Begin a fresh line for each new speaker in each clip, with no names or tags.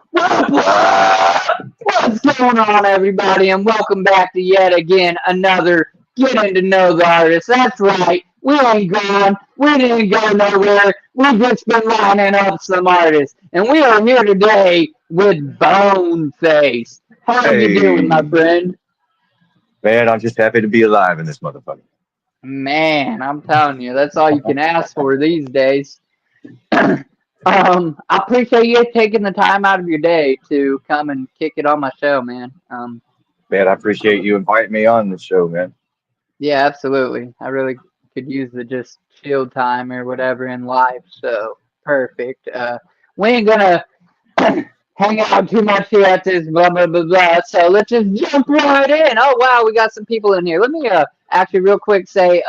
What's going on, everybody, and welcome back to yet again another Getting to Know the Artist. That's right, we ain't gone, we didn't go nowhere, we've just been lining up some artists, and we are here today with BoneFace. How are you doing, my
Hey,
friend?
man, I'm just happy to be alive in this motherfucker.
Man, I'm telling you, that's all you can ask for these days. I appreciate you taking the time out of your day to come and kick it on my show, man.
Man, I appreciate you inviting me on this show, man.
Yeah, absolutely. I really could use the just chill time or whatever in life, so perfect. We ain't gonna hang out too much here at this blah blah blah blah. So let's just jump right in. Oh wow, we got some people in here. Let me actually real quick say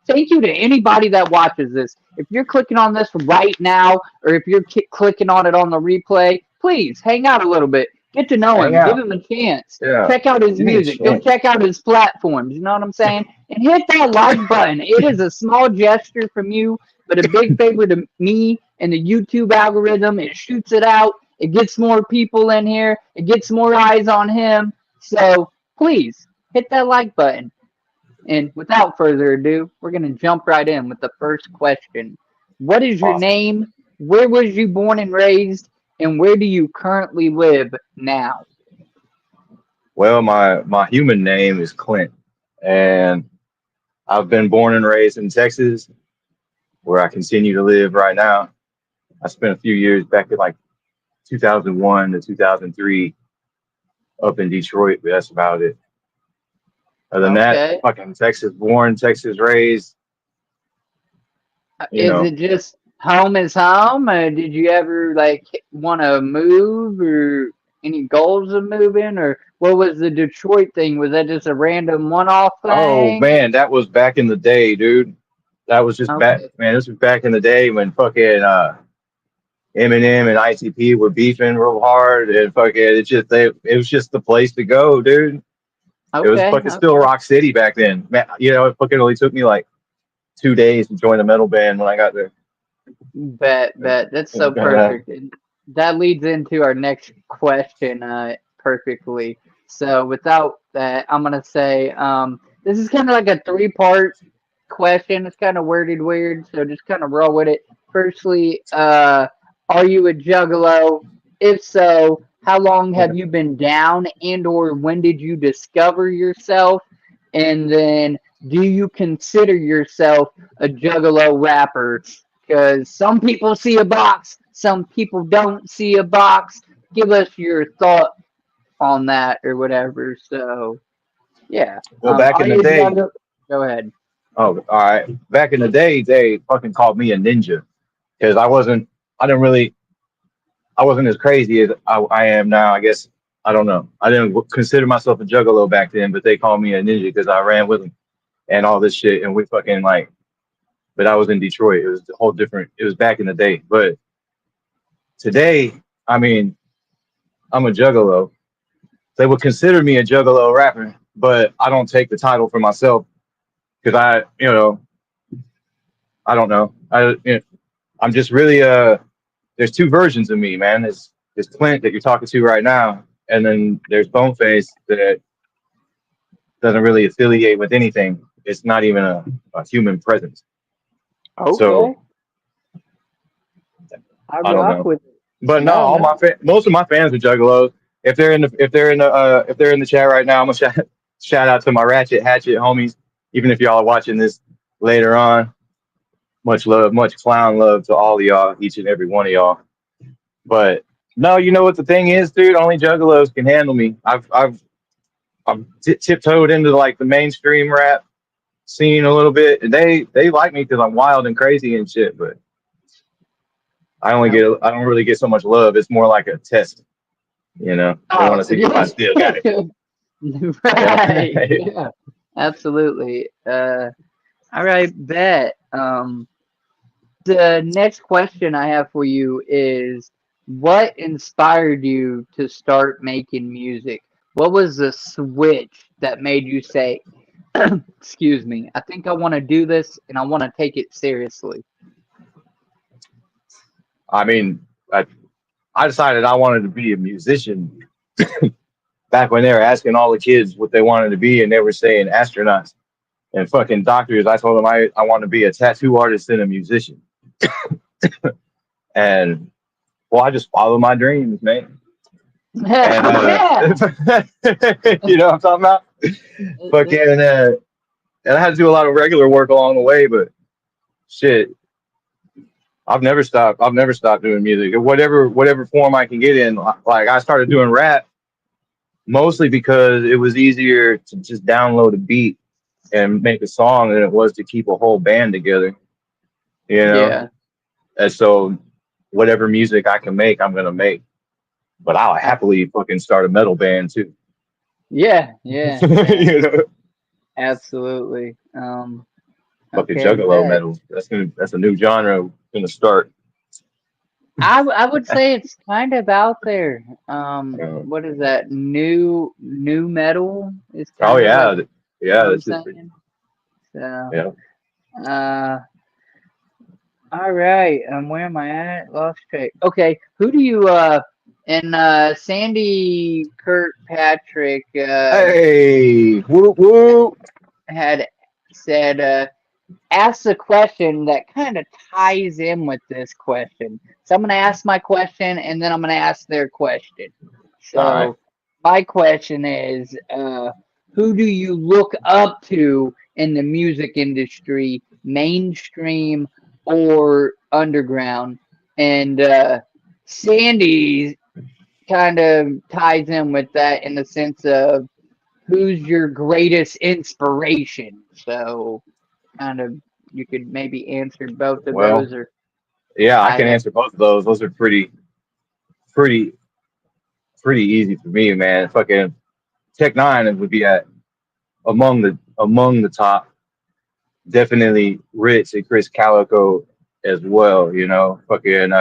thank you to anybody that watches this. If you're clicking on this right now, or if you're clicking on it on the replay, please hang out a little bit. Get to know
Hang
him. Give
out.
him a chance.
Yeah.
Check out his
Give me a
music. Go
chance.
check out his platforms. You know what I'm saying? And hit that like button. It is a small gesture from you, but a big favor to me and the YouTube algorithm. It shoots it out. It gets more people in here. It gets more eyes on him. So please hit that like button. And without further ado, we're going to jump right in with the first question. What is your
Awesome.
name? Where was you born and raised? And where do you currently live now?
Well, my human name is Clint, and I've been born and raised in Texas, where I continue to live right now. I spent a few years back in like 2001 to 2003 up in Detroit, but that's about it. Other than that,
Okay.
fucking Texas born, Texas raised, you
Is
know.
it just home is home? Did you ever like want to move or any goals of moving or what was the Detroit thing? Was that just a random one-off
Oh
thing?
man, that was back in the day, dude. That was just back,
Okay.
man. This was back in the day when fucking Eminem and ICP were beefing real hard, and fucking it was just the place to go, dude. It was
Okay.
fucking still Rock City back then, man. You know, it fucking only took me like 2 days to join a metal band when I got there.
Bet. That's so perfect. And that leads into our next question perfectly. So without that, I'm gonna say this is kind of like a three-part question. It's kind of worded weird, so just kind of roll with it. Firstly, are you a juggalo? If so, how long have you been down, and or when did you discover yourself? And then, do you consider yourself a juggalo rapper? Because some people see a box, some people don't see a box. Give us your thought on that or whatever. So, yeah.
Well, back
Are
in the
you a
day,
juggalo? Go ahead.
oh, all right. Back in the day, they fucking called me a ninja because I wasn't as crazy as I am now. I guess I don't know. I didn't consider myself a juggalo back then, but they called me a ninja because I ran with them and all this shit, and we fucking like. But I was in Detroit. It was a whole different. It was back in the day, but today, I mean, I'm a juggalo. They would consider me a juggalo rapper, but I don't take the title for myself because I don't know. I'm just really there's two versions of me, man. There's Clint that you're talking to right now, and then there's Boneface that doesn't really affiliate with anything. It's not even a human presence. So
Okay. I
I don't
rock
know.
with it.
But no,
No, no.
most of my fans are juggalos. If they're in the chat right now, I'm gonna shout out to my Ratchet Hatchet homies. Even if y'all are watching this later on, much love, much clown love to all of y'all, each and every one of y'all. But no, you know what the thing is, dude? Only juggalos can handle me. I've tiptoed into like the mainstream rap scene a little bit, and they like me because I'm wild and crazy and shit. But
Okay.
I don't really get so much love. It's more like a test, you know. They want
Oh,
to see if I
yeah.
still got it. Yeah.
Right. Yeah. Absolutely. All right, bet. The next question I have for you is what inspired you to start making music? What was the switch that made you say, excuse me, I think I want to do this and I want to take it seriously?
I mean, I decided I wanted to be a musician back when they were asking all the kids what they wanted to be, and they were saying astronauts and fucking doctors. I told them I want to be a tattoo artist and a musician. And well, I just follow my dreams, man. And
Yeah.
you know what I'm talking about? Fucking and I had to do a lot of regular work along the way, but shit, I've never stopped. I've never stopped doing music. Whatever form I can get in. Like I started doing rap mostly because it was easier to just download a beat and make a song than it was to keep a whole band together. You know?
Yeah.
And so whatever music I can make, I'm gonna make. But I'll happily fucking start a metal band too.
Yeah. Yeah.
You know?
Absolutely.
Fucking
Okay,
juggalo
bet.
metal. That's a new genre gonna start.
I would say it's kind of out there.
Uh,
What is that? New metal is
oh
kind of like
yeah, yeah.
what I'm
That's just pretty.
saying. So,
Yeah.
uh, all right. Where am I at? Lost track. Okay, who do you and Sandy Kirkpatrick
Hey, woo woo.
had said asked a question that kind of ties in with this question. So I'm going to ask my question and then I'm going to ask their question.
All right.
So my question is, who do you look up to in the music industry, mainstream or underground? And Sandy kind of ties in with that in the sense of who's your greatest inspiration. So kind of you could maybe answer both of
Well,
those, or
yeah, I
I
can
have.
answer both of those. Those are pretty, pretty easy for me, man. Fucking Tech Nine would be at among the top. Definitely Rich and Chris Calico as well. You know, fucking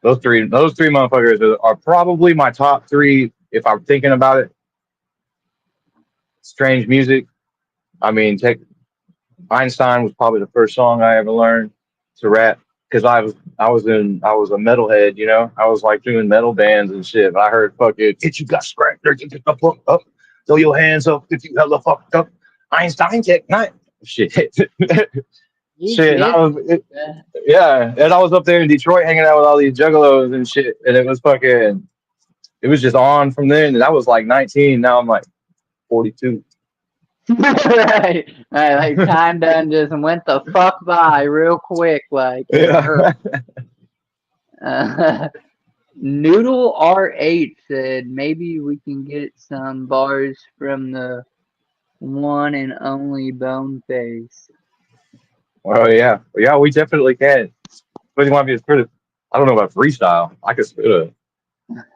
those three motherfuckers are probably my top three if I'm thinking about it. Strange music. I mean, Tech Einstein was probably the first song I ever learned to rap because I was a metalhead, you know. I was like doing metal bands and shit. But I heard fucking if you got scrapped, get the fuck up, throw your hands up if you hella fucked up. Einstein Tech Nine. Shit.
You
Shit. And
did.
I was yeah, and I was up there in Detroit hanging out with all these juggalos and shit, and it was just on from then. And I was like 19. Now I'm like 42.
Right, right. Like time done just went the fuck by real quick. Like
Yeah.
uh, Noodle R8 said maybe we can get some bars from the one and only Boneface.
Well, yeah, yeah, we definitely can. But you want me to spit it? I don't know about freestyle. I can spit a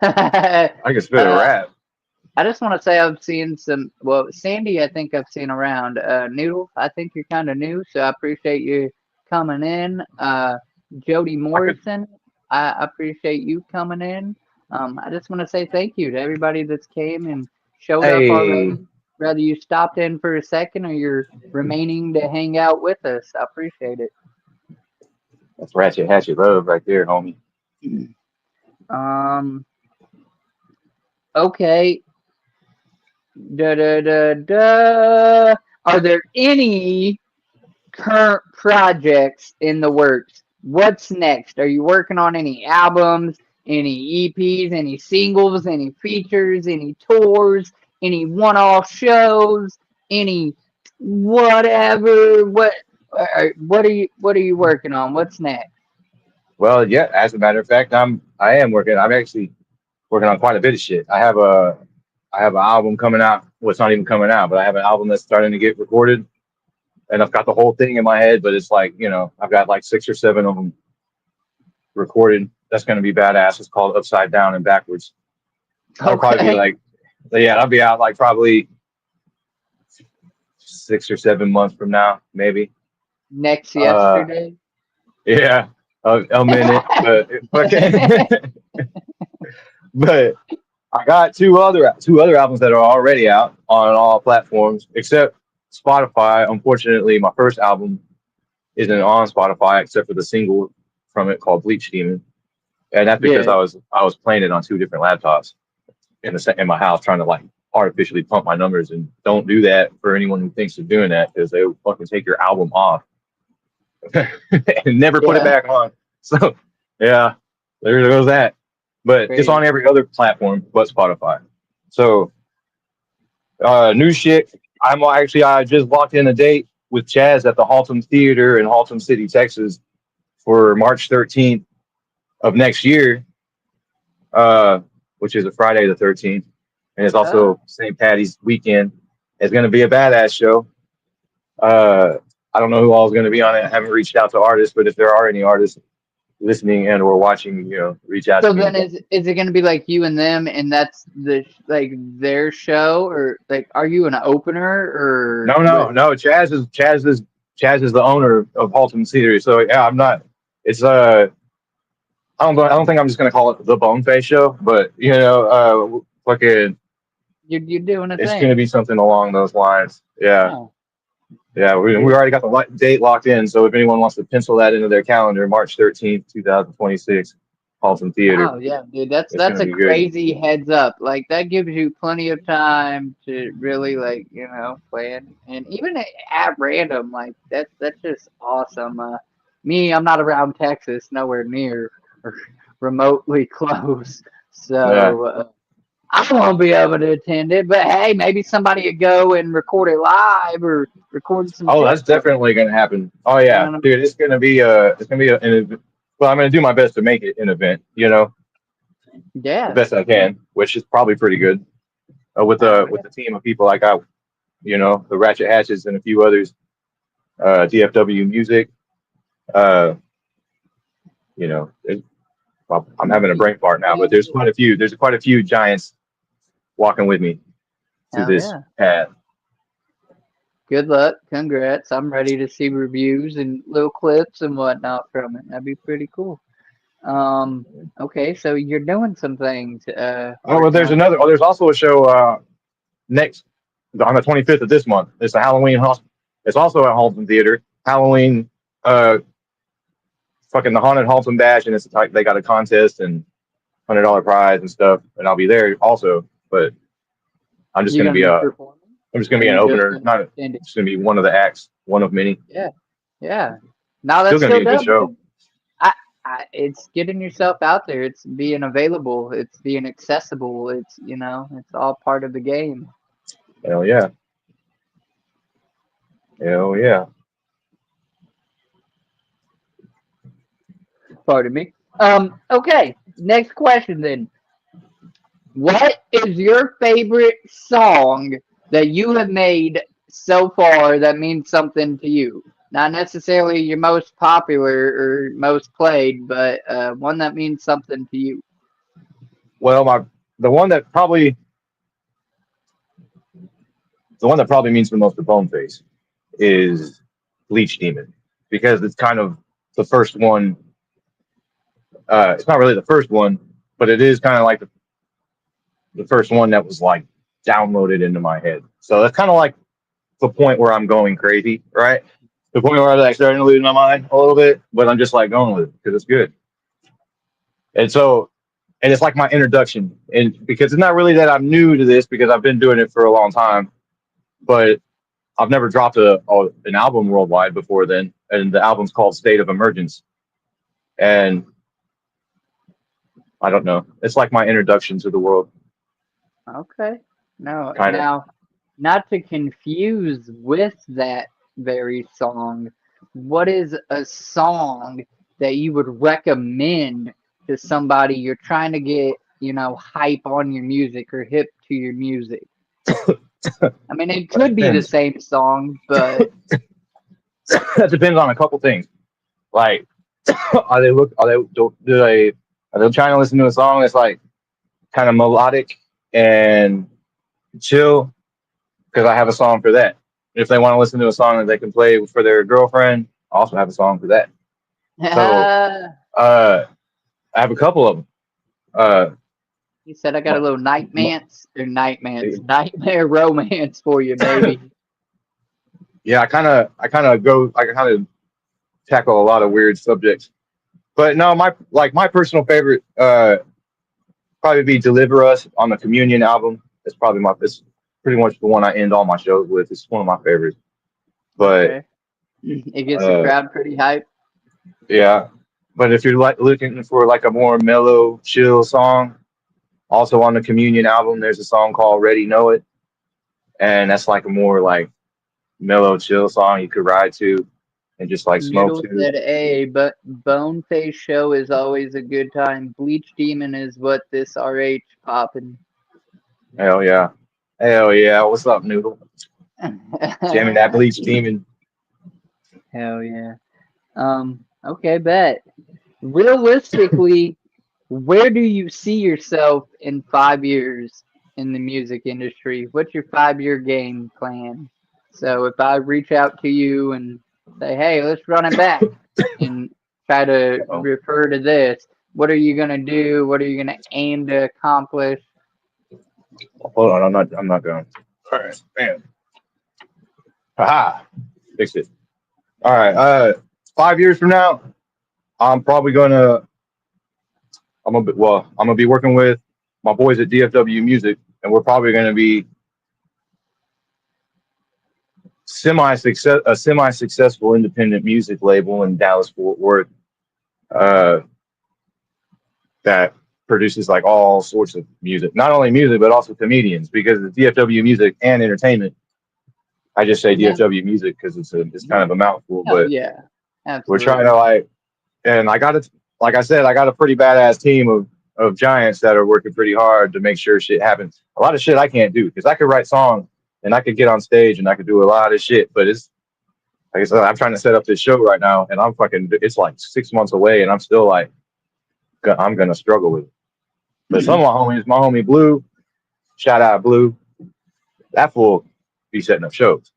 uh,
rap.
I just want to say I've seen some. Well, Sandy, I think I've seen around. Noodle, I think you're kind of new, so I appreciate you coming in. Jody
I could.
Morrison, I appreciate you coming in. I just want to say thank you to everybody that's came and showed up
Hey,
already. Whether you stopped in for a second or you're remaining to hang out with us, I appreciate it.
that's ratchet hatchet love right there, homie.
Um. Okay. Da da da da. Are there any current projects in the works? What's next? Are you working on any albums, any EPs, any singles, any features, any tours, any one-off shows, any whatever? What are you working on? What's next?
Well, yeah. As a matter of fact, I am working. I'm actually working on quite a bit of shit. I have an album coming out. Well, it's not even coming out, but I have an album that's starting to get recorded, and I've got the whole thing in my head. But it's like I've got like 6 or 7 of them recorded. That's going to be badass. It's called Upside Down and Backwards. That'll probably be
Okay.
like, yeah, that'll be out like probably 6 or 7 months from now, maybe.
Next
Uh,
yesterday.
yeah, a minute, but okay. But I got two other albums that are already out on all platforms except Spotify. Unfortunately, my first album isn't on Spotify except for the single from it called Bleach Demon, and that's because
Yeah.
I was playing it on two different laptops in my house, trying to like artificially pump my numbers. And don't do that for anyone who thinks of doing that, because they will fucking take your album off and never put it
Yeah.
back on. So yeah, there goes that. But it's on
Crazy.
every other platform but Spotify. So new shit. I just locked in a date with Chaz at the Haltom Theater in Haltom City, Texas, for March 13th of next year, which is a Friday the 13th, and it's
Oh.
also St. Patty's weekend. It's going to be a badass show. I don't know who all is going to be on it. I haven't reached out to artists, but if there are any artists listening and or watching, reach out
So
to me.
then is it gonna be like you and them, and that's the like their show, or like are you an opener or what?
No. Chaz is the owner of Haltom Theater. So yeah, I'm not. It's I don't think I'm just gonna call it the BoneFace show, but fucking,
You're doing a
it's gonna
thing.
be something along those lines. Yeah,
Oh,
yeah. We already got the date locked in. So if anyone wants to pencil that into their calendar, March 13th, 2026, Haltom Theater.
oh yeah, dude. That's
It's
that's
gonna
a
be good.
crazy heads up. Like that gives you plenty of time to really like plan, and even at random, like that's just awesome. Me, I'm not around Texas, nowhere near or remotely close,
Yeah.
so. I won't be able to attend it, but hey, maybe somebody would go and record it live or record some
Oh,
shit
that's
for
definitely gonna happen. Oh
you.
yeah, dude. It's gonna be well, I'm gonna do my best to make it an event. The
Yeah,
best I can, which is probably pretty good.
hell
With the team of people I got, the Ratchet Hatches and a few others, DFW Music. Uh, it, well, I'm having a
yeah.
brain fart now, but there's quite a few. There's quite a few giants walking with me to
Hell
this
yeah.
path.
Good luck. Congrats. I'm ready to see reviews and little clips and whatnot from it. That'd be pretty cool. Um, okay, so you're doing some things,
Oh, well,
working on.
there's also a show next on the 25th of this month. It's a Halloween hospital. It's also at Halton Theater. Halloween, uh, fucking the haunted Halton Bash, and it's like they got a contest and $100 prize and stuff, and I'll be there also. But I'm just
You
gonna
gonna
be
be performing? Or
an
you just
opener,
gonna
not
attend it?
just gonna be one of the acts, one of many.
Yeah, yeah. Now
Still
that's
gonna
still
be a good
dope.
show.
It's getting yourself out there. It's being available. It's being accessible. It's all part of the game.
Hell yeah, hell yeah.
Pardon me. Okay. Next question then. What is your favorite song that you have made so far that means something to you? Not necessarily your most popular or most played, but one that means something to you.
Well, the one that probably means the most to Boneface is Bleach Demon, because it's kind of the first one. It's not really the first one, but it is kind of like the first one that was like downloaded into my head. So that's kind of like the point where I'm going crazy, right? The point where I'm like starting to lose my mind a little bit, but I'm just like going with it because it's good. And so, and it's like my introduction, and because it's not really that I'm new to this because I've been doing it for a long time, but I've never dropped an album worldwide before then, and the album's called State of Emergence, and I don't know, it's like my introduction to the world,
Okay. No,
kind of.
now, not to confuse with that very song, what is a song that you would recommend to somebody you're trying to get, hype on your music or hip to your music? I mean, it
That
could be the
depends.
same song, but
That depends on a couple things. Like, are they trying to listen to a song that's like kind of melodic and chill? Because I have a song for that. If they want to listen to a song that they can play for their girlfriend, I also have a song for that. So I have a couple of them. Uh,
he said I got a little nightmare romance for you, baby.
yeah, I kind of tackle a lot of weird subjects. But no, my personal favorite probably be "Deliver Us" on the Communion album. It's pretty much the one I end all my shows with. It's one of my favorites. But
Okay. It gets the crowd pretty hyped.
yeah, but if you're like looking for like a more mellow, chill song, also on the Communion album, there's a song called "Ready Know It," and that's like a more like mellow, chill song you could ride to and just like smoke
Noodle
to.
said A, but BoneFace show is always a good time. Bleach Demon is what this RH poppin'.
Hell yeah, hell yeah. What's up, Noodle? Jamming that Bleach Demon.
Hell yeah. Okay, bet. Realistically, where do you see yourself in 5 years in the music industry? What's your 5 year game plan? So if I reach out to you and say, hey, let's run it back and try to refer to this, what are you gonna do? What are you gonna aim to accomplish?
Hold on, I'm not done. All right, bam. Haha, fixed it. All right, 5 years from now, I'm probably I'm gonna be working with my boys at DFW Music, and we're probably gonna be semi-successful independent music label in Dallas Fort Worth that produces like all sorts of music, not only music but also comedians, because the DFW Music and Entertainment. I just say DFW Music because it's kind of a mouthful, but
yeah, absolutely.
we're trying to and like I said, I got a pretty badass team of giants that are working pretty hard to make sure shit happens. A lot of shit I can't do because I could write songs and I could get on stage and I could do a lot of shit, but it's like I said, I'm trying to set up this show right now and it's like 6 months away and I'm still like, I'm going to struggle with it. But some of my homies, my homie Blue, shout out Blue, that fool be setting up shows.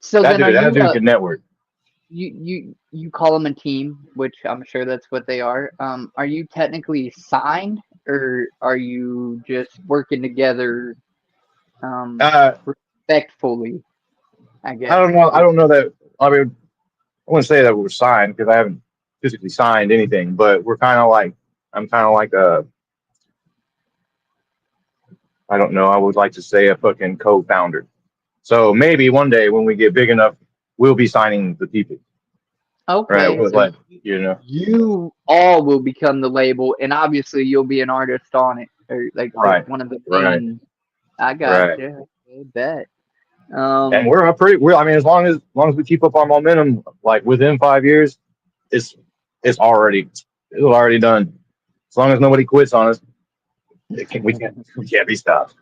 So
that
then
dude can network.
You call them a team, which I'm sure that's what they are. Are you technically signed, or are you just working together respectfully? I guess.
I don't know that. I mean, I wouldn't say that we're signed because I haven't physically signed anything, but we're kind of like I'm kind of like I don't know. I would like to say a fucking co-founder. So maybe one day when we get big enough, we'll be signing the people.
Okay.
Right.
So you all will become the label, and obviously you'll be an artist on it, or like one of the main. I got you. I bet.
And we're I mean, as long as we keep up our momentum, like within 5 years, it's already done. As long as nobody quits on us, we can't be stopped.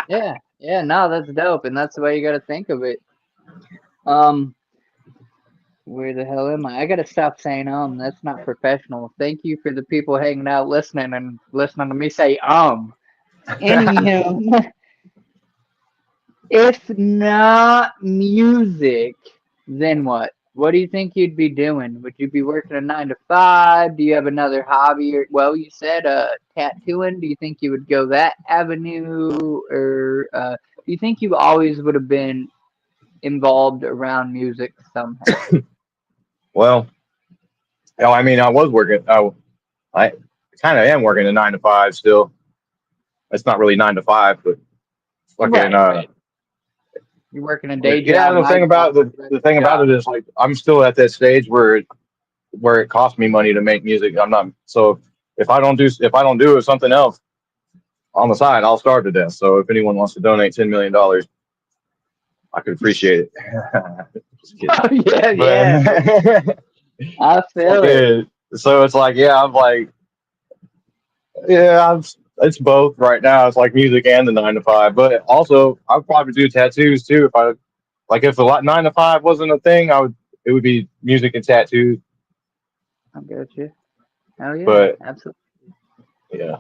Yeah, no, that's dope, and that's the way you got to think of it. Where the hell am I? I gotta stop saying that's not professional. Thank you for the people hanging out listening to me say Anywho, if not music, then what? What do you think you'd be doing? Would you be working a 9 to 5? Do you have another hobby? Or, well, you said tattooing. Do you think you would go that avenue, or do you think you always would have been involved around music somehow?
Well, I mean, I was working. I kind of am working a 9 to 5 still. It's not really 9 to 5, but fucking.
Right. You're working a day job.
Yeah, the thing about it is like I'm still at that stage where it costs me money to make music. I'm not so if I don't do something else on the side, I'll starve to death. So if anyone wants to donate $10 million, I could appreciate it.
Yeah. I feel it.
So it's like, it's both right now. It's like music and the 9 to 5, but also I'd probably do tattoos too. If the 9 to 5 wasn't a thing, it would be music and tattoos.
I got you. Hell yeah,
but
absolutely.
Yeah.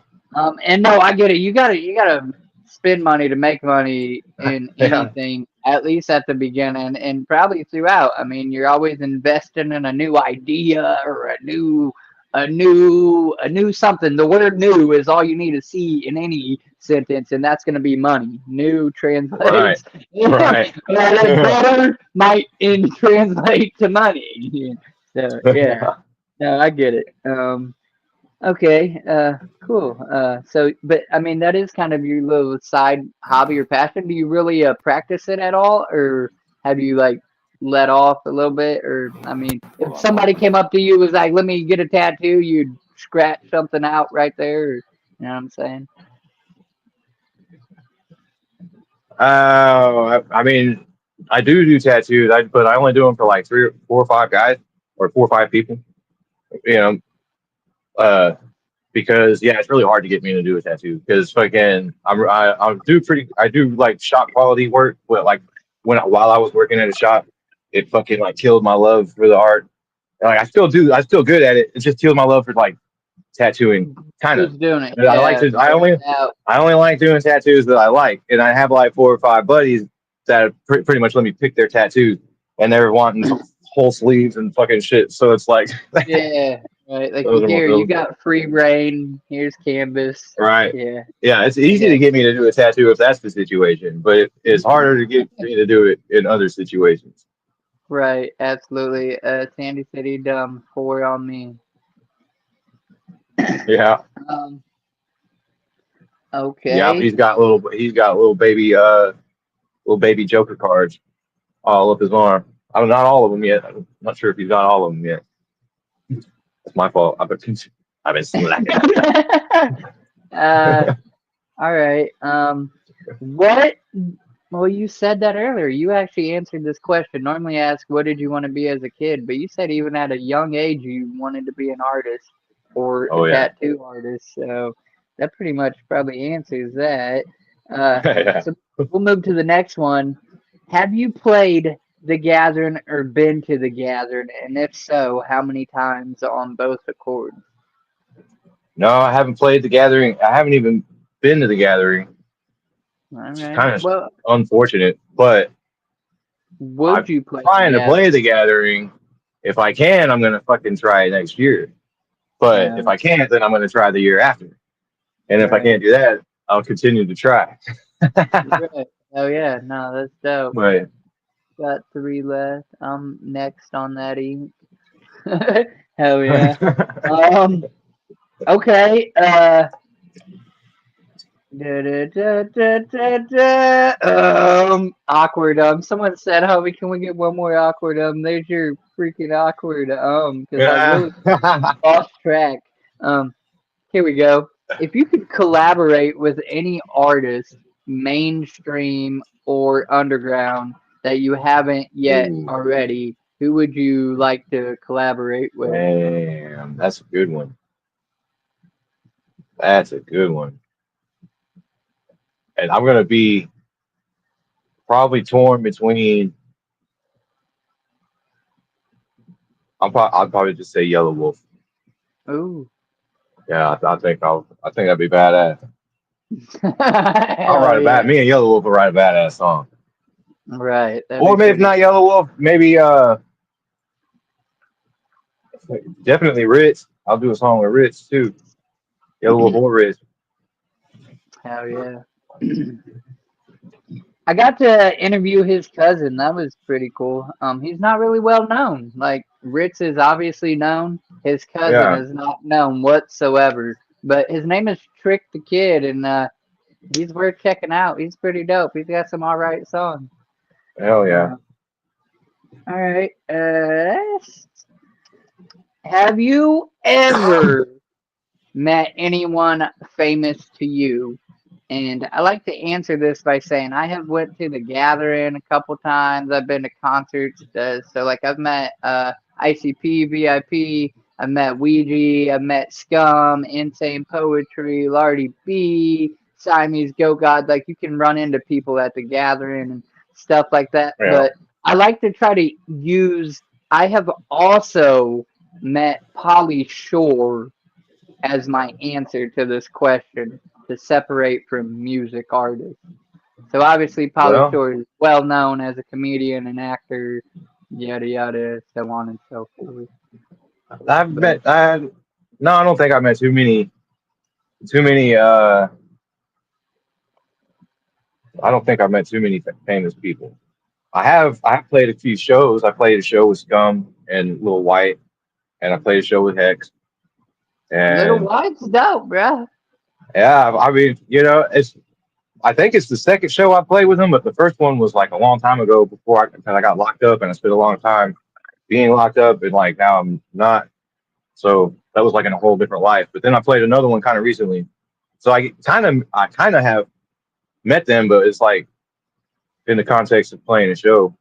And no, I get it. You gotta spend money to make money in anything, at least at the beginning and probably throughout. I mean, you're always investing in a new idea or a new something. The word new is all you need to see in any sentence, and that's going to be money. New translates.
Right.
Better might translate to money. So yeah, no, I get it. Okay, cool. So, but I mean, that is kind of your little side hobby or passion. Do you really practice it at all, or have you like let off a little bit? Or I mean, if somebody came up to you was like, "Let me get a tattoo," you'd scratch something out right there. Or, you know what I'm saying?
I mean, I do tattoos, but I only do them for like three, or four, or five guys, or four or five people. You know, uh, because yeah, it's really hard to get me to do a tattoo because fucking I do like shop quality work, but like while I was working at a shop, it fucking like killed my love for the art. And, like I'm still good at it. It just killed my love for like tattooing, kind of.
Just doing it,
I like
yeah,
to.
burning out.
I only like doing tattoos that I like, and I have like four or five buddies that pretty much let me pick their tattoos, and they're wanting whole sleeves and fucking shit. So it's like
Yeah, right. Like
those are
here, you
those.
got free reign. Here's canvas.
Right.
Yeah,
Yeah, it's
I
easy to
got
get me to do a tattoo if that's the situation, but it's harder to get me to do it in other situations.
right. Absolutely. Sandy said he done four on me.
Yeah.
Um,
Yeah,
okay.
he's got little baby Joker cards all up his arm. I'm not all of them yet. I'm not sure if he's got all of them yet. That's my fault. I've been slacking.
uh, all right. What? Well, you said that earlier. You actually answered this question. Normally, I ask, "What did you want to be as a kid?" But you said even at a young age, you wanted to be an artist or a
Oh yeah.
tattoo artist. So that pretty much probably answers that. Uh,
Yeah.
so we'll move to the next one. Have you played The Gathering or been to The Gathering? And if so, how many times on both accords?
No, I haven't played the Gathering. I haven't even been to the Gathering.
All
It's
right.
kind of
Well,
unfortunate, but
would
I'm
you play The
trying to play
Gathering?
the Gathering. If I can, I'm gonna fucking try it next year. But if
No.
I can't, then I'm gonna try the year after. And if I
Right.
can't do that, I'll continue to try.
Right. Oh yeah. No, that's dope.
But
Got three left. I'm next on that ink. Hell yeah. Um. Okay. Awkward. Someone said, "Oh, can we get one more awkward?" There's your freaking awkward. Because I
yeah.
really lost track. Um. Here we go. If you could collaborate with any artist, mainstream or underground, that you haven't yet
Ooh,
already, who would you like to collaborate with?
damn, that's a good one. That's a good one. And I'm gonna be probably torn between. I'll probably just say Yellow Wolf.
Ooh.
Yeah, I think that'd be badass. I'll
Hell
write a bad.
yeah.
Me and Yellow Wolf will write a badass song.
Right. That'd
Or
be
maybe if
pretty.
not Yellow Wolf, maybe definitely Ritz. I'll do a song with Ritz too. Yellow Wolf or Ritz.
Hell yeah. I got to interview his cousin. That was pretty cool. He's not really well known. Like Ritz is obviously known. His cousin
Yeah.
is not known whatsoever. But his name is Trick the Kid, and he's worth checking out. He's pretty dope. He's got some alright songs.
Hell yeah.
Uh, all right. Have you ever met anyone famous to you? And I like to answer this by saying I have went to the Gathering a couple times. I've been to concerts. So like I've met ICP, VIP. I've met Ouija. I've met Scum, Insane Poetry, Lardy B, Siamese Go God. Like you can run into people at the Gathering and stuff like that.
Yeah.
But I like to try to use. I have also met Polly Shore as my answer to this question to separate from music artists. So obviously, Pauly
Well,
Shore is well known as a comedian and actor, yada yada, so on and so forth.
I've
But
met. No, I don't think I've met too many. I don't think I've met too many famous people. I have played a few shows. I played a show with Scum and Lil White. and I played a show with Hex.
Little
And
White's dope, bro.
yeah, I mean, I think it's the second show I played with him, but the first one was like a long time ago before I got locked up, and I spent a long time being locked up, and like now I'm not. So that was like in a whole different life. But then I played another one kind of recently. So I kind of have met them, but it's like in the context of playing a show.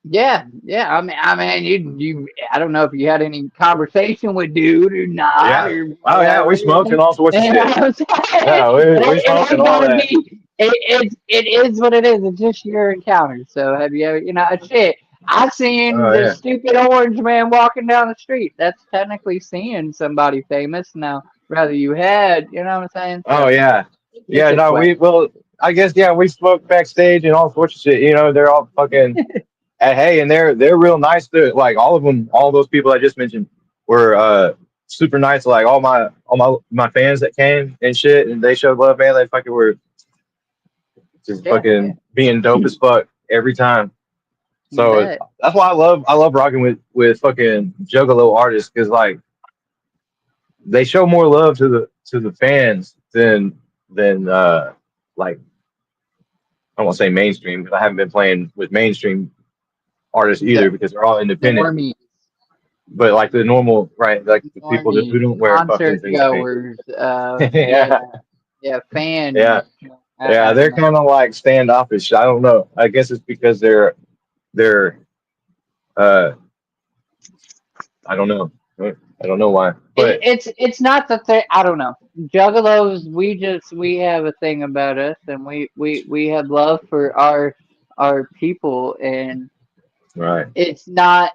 Yeah, yeah. I mean, I don't know if you had any conversation with dude or not
Yeah.
or
Oh yeah,
whatever.
we smoked and all sorts of
You know
shit.
what I'm saying?
Yeah, we
It
smoked and
ain't
all
gotta
that.
be. It is what it is. It's just your encounter. So have you ever, shit? I seen
Oh
the
yeah.
stupid orange man walking down the street. That's technically seeing somebody famous. Now, rather you had, you know what I'm saying?
Oh
So
yeah.
it's
Yeah,
a
no,
question.
I guess yeah, we smoked backstage and all sorts of shit. They're all fucking hey, and they're real nice to like all of them, all those people I just mentioned were super nice. Like all my fans that came and shit, and they showed love, man. They fucking were just
Yeah, yeah.
fucking being dope as fuck every time.
You
So
bet.
that's why I love rocking with fucking Juggalo artists because like they show more love to the fans than like I don't want to say mainstream because I haven't been playing with mainstream artists either
The
because they're all independent.
normies.
But like the normal, right? Like the people who
Normies,
don't wear fucking
concert
face paint.
goers, yeah,
Yeah,
yeah, fans.
yeah, yeah.
I don't
They're
know.
kind of like standoffish. I don't know. I guess it's because they're uh I don't know. I don't know why, but
It's not that they. I don't know. Juggalos, we have a thing about us, and we have love for our people, and
right.
it's not.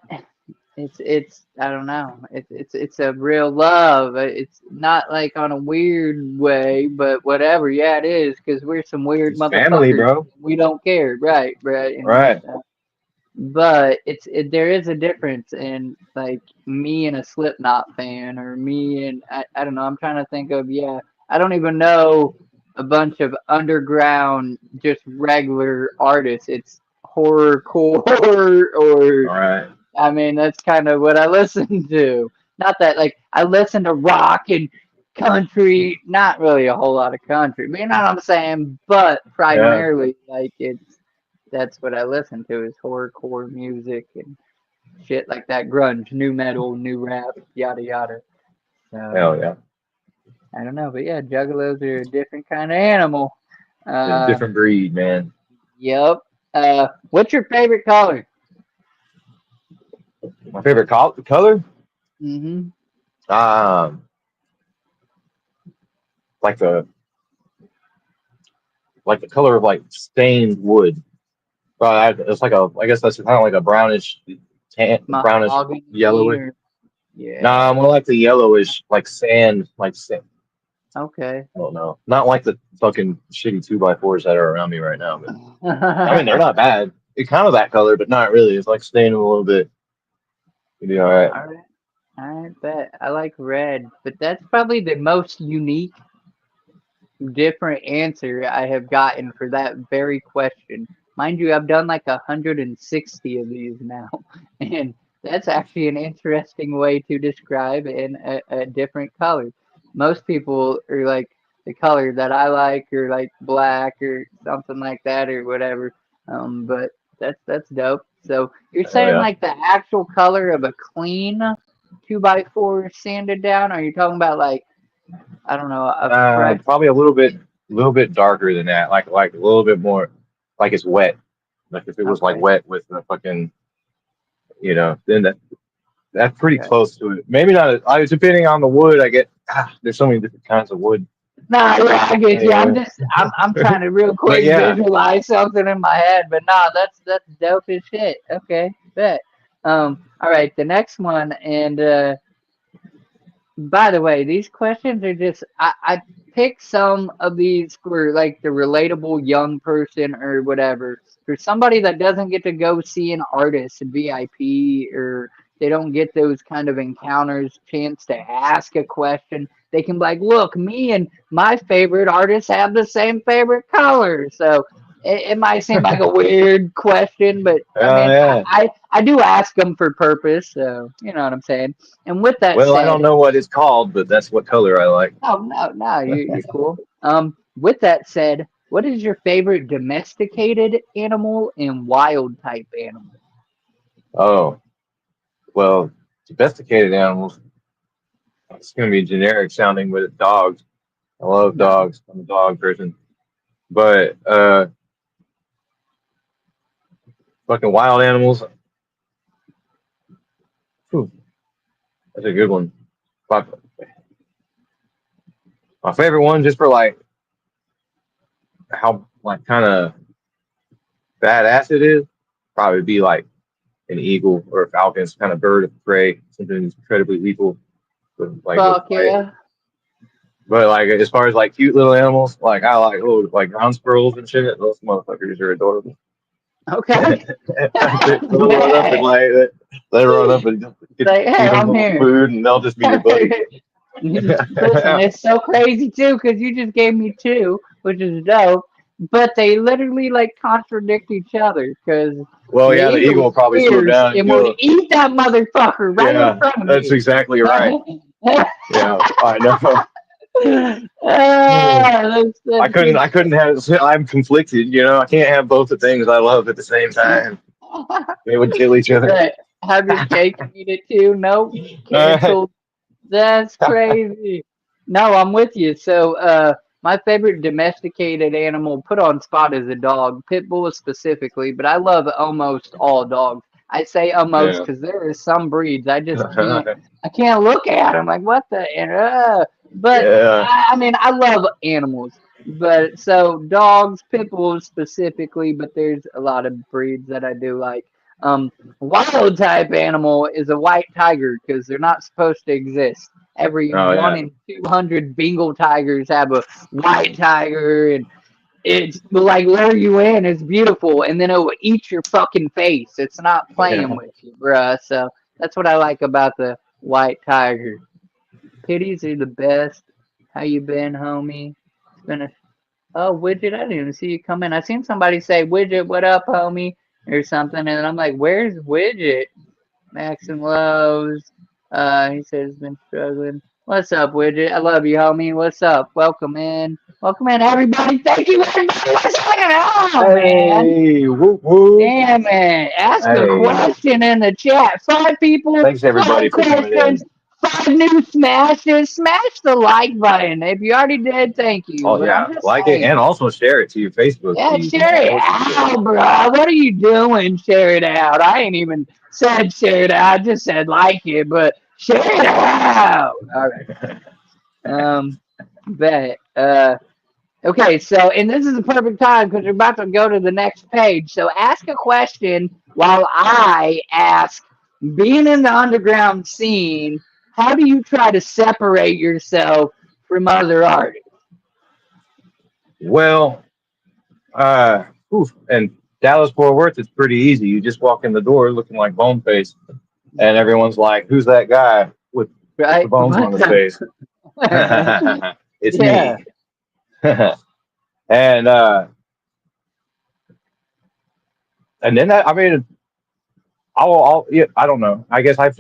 It's I don't know. It's a real love. It's not like on a weird way, but whatever. Yeah, it is because we're some weird
It's family,
motherfuckers.
bro.
We don't care, right? Right.
Right.
But there is a difference in like me and a Slipknot fan, or me and I don't know. I'm trying to think of I don't even know a bunch of underground, just regular artists. It's horrorcore or
All right.
I mean, that's kind of what I listen to. Not that like I listen to rock and country, not really a whole lot of country. But you know what I'm saying? But
Yeah.
primarily, like that's what I listen to is horrorcore music and shit like that, grunge, new metal, new rap, yada yada. So
Hell yeah.
I don't know, but yeah, juggalos are a different kind of animal.
A
Uh,
different breed, man.
yep. What's your favorite color?
My favorite color?
Mm-hmm.
Um, like the color of like stained wood. It's like I guess that's kind of like a brownish
Mahogany
yellowish.
or
Nah,
yeah.
more like the yellowish, like sand, like sand.
Okay.
I don't know. Not like the fucking shitty 2x4s that are around me right now, but I mean they're not bad. It's kind of that color, but not really. It's like staining a little bit. You'd be all right.
All right. I bet I like red, but that's probably the most unique, different answer I have gotten for that very question. Mind you, I've done like 160 of these now, and that's actually an interesting way to describe in a different color. Most people are like the color that I like, or like black, or something like that, or whatever. But that's dope. So you're
Hell
saying
yeah.
like the actual color of a clean 2x4 sanded down? Or are you talking about like I don't know a fresh?
Probably a little bit darker than that. Like a little bit more, like it's wet. Like if it was like
Okay,
wet with the fucking, then that's pretty
okay.
close to it. Maybe not. Depending on the wood, I get. There's so many different kinds of wood.
Nah, yeah, I get you.
Anyway,
I'm trying to real
but
quick
yeah,
visualize something in my head, but nah, that's dope as shit. Okay, bet. All right, the next one, and by the way, these questions are just I picked some of these for like the relatable young person or whatever. For somebody that doesn't get to go see an artist VIP, or they don't get those kind of encounters, chance to ask a question. They can be like, look, me and my favorite artist have the same favorite color. So it might seem like a weird question, but I mean,
yeah.
I do ask them for purpose, so you know what I'm saying. And with that
Well, I don't
said,
know what it's called, but that's what color I like.
no, you're cool. With that said, what is your favorite domesticated animal and wild type animal?
Oh, well, domesticated animals. It's going to be generic sounding, but it's dogs. I love
No.
dogs. I'm a dog person. But fucking wild animals. Whew, that's a good one. My, my favorite one, just for like how like kind of badass it is, probably be like an eagle or a falcon, some kind of bird of prey, something that's incredibly lethal, with
Fuck
flight.
yeah.
But like as far as like cute little animals, like I like little like ground squirrels and shit. Those motherfuckers are adorable.
Okay.
They'll run up and like they run up and get,
Say, hey,
feed them
I'm
little
here.
food, and they'll just be your buddy.
Listen, it's so crazy too because you just gave me two, which is dope. But they literally like contradict each other because
Well,
the
yeah, the eagle
eagle's
will probably swoop
fierce
down and
and would
kill it.
eat that motherfucker right in
Yeah,
front of
that's
you.
exactly right. Yeah, I know. I couldn't have. I'm conflicted. You know, I can't have both the things I love at the same time. They would kill each other.
Right. Have your cake and eat it too? Nope.
Uh,
Canceled. That's crazy. No, I'm with you. So, my favorite domesticated animal put on spot is a dog, pit bull specifically, but I love almost all dogs. I say almost
yeah.
because there are some breeds I can't look at them. Like, what the? But
Yeah.
I mean, I love animals. But so dogs, pit bulls specifically, but there's a lot of breeds that I do like. Wild type animal is a white tiger because they're not supposed to exist. Every
Oh
one
yeah.
in 200 Bengal tigers have a white tiger, and it's like lure you in. It's beautiful, and then it will eat your fucking face. It's not playing
Yeah.
with you, bruh. So that's what I like about the white tiger. Pitties are the best. How you been, homie? It's been a Oh, Widget, I didn't even see you come in. I seen somebody say, Widget, what up, homie? Or something, and I'm like, where's Widget? Max and Lowe's. He says he's been struggling. What's up, Widget? I love you, homie. What's up? Welcome in. Welcome in, everybody. Thank you, everybody. What's hanging on, man?
Hey, whoop whoop.
Damn it. Ask a
Hey,
question in the chat. 5 people,
thanks everybody
5
for coming
questions,
in.
5 new smashes. Smash the like button. If you already did, thank you.
Oh
But I'm
yeah,
just
like it
saying.
and also share it to your Facebook
Yeah,
feed and
share
all
it
sorts of shit.
out, bro. What are you doing? Share it out. I ain't even said share it out. I just said like it, but share it out. All right. Bet. Okay, so, and this is the perfect time because we're about to go to the next page. So ask a question while I ask, being in the underground scene, how do you try to separate yourself from other artists?
Well, and Dallas Fort Worth, it's pretty easy. You just walk in the door looking like BoneFace, and everyone's like, "Who's that guy with the
Right?
bones on his face?" It's
Yeah.
me. and and then I mean, yeah, I don't know. I guess I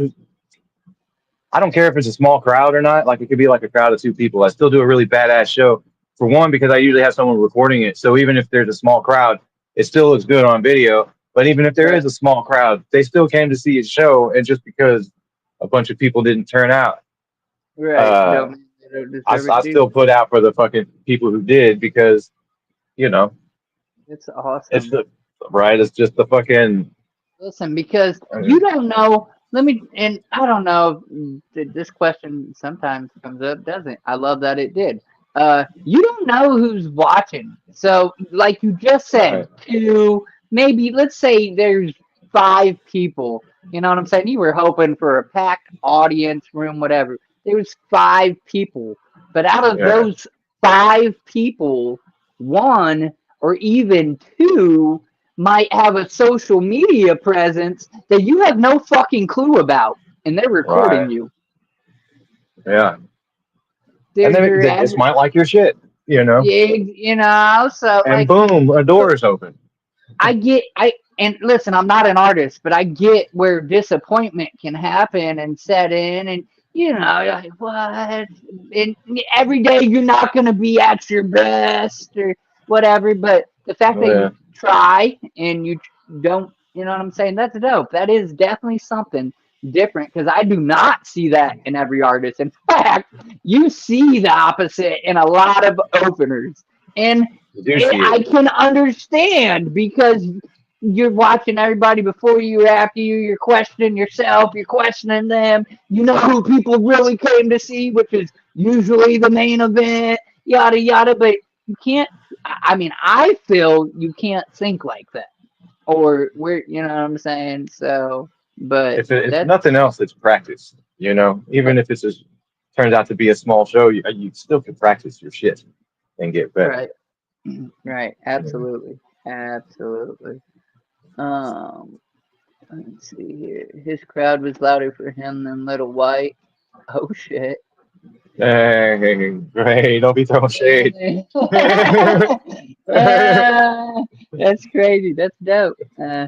don't care if it's a small crowd or not. Like it could be like a crowd of 2 people. I still do a really badass show. For one, because I usually have someone recording it. So even if there's a small crowd, it still looks good on video. But even if there
Right.
is a small crowd, they still came to see a show. And just because a bunch of people didn't turn out,
Right.
uh,
Don't they don't
I,
deserve it,
I
dude.
still put out for the fucking people who did because, you know,
It's
it's
awesome.
the right. It's just the fucking.
Listen, because
Uh,
you don't know. Let me, and I don't know. This question sometimes comes up, doesn't? I love that it did. You don't know who's watching. So, like you just said,
right.
two, maybe let's say there's 5 people. You know what I'm saying? You were hoping for a packed audience room, whatever. There was 5 people, but out of
Yeah.
those 5 people, one or even two might have a social media presence that you have no fucking clue about, and they're recording
Right.
you.
Yeah. And then
They're
they just might like your shit, you know.
yeah, so
And
like
boom, a door is open.
I get I and listen, I'm not an artist, but I get where disappointment can happen and set in, and you know, you're like what? And every day you're not gonna be at your best or whatever, but the fact that
Yeah.
you try and you don't, you know what I'm saying? That's dope. That is definitely something different because I do not see that in every artist. In fact, you see the opposite in a lot of openers, and
You do see
I
it.
can understand because you're watching everybody before you, after you, you're questioning yourself, you're questioning them. You know who people really came to see, which is usually the main event, yada yada. But you can't. I mean, I feel you can't think like that, or we're, you know what I'm saying. So, but
If
that
nothing else, it's practice. You know, even if it's just turns out to be a small show, you still can practice your shit and get better.
right, right, absolutely, absolutely. Um, let's see here. His crowd was louder for him than Little White. Oh shit.
Hey, great! Don't be throwing shade.
That's crazy. That's dope. Uh,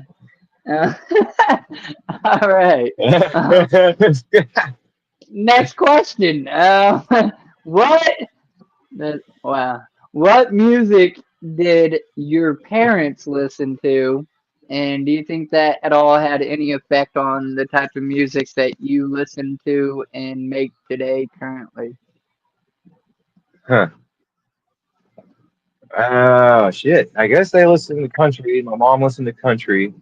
all right. Uh, next question. What? Wow. What music did your parents listen to? And do you think that at all had any effect on the type of music that you listen to and make today currently?
Huh. Oh shit! I guess they listened to country. My mom listened to country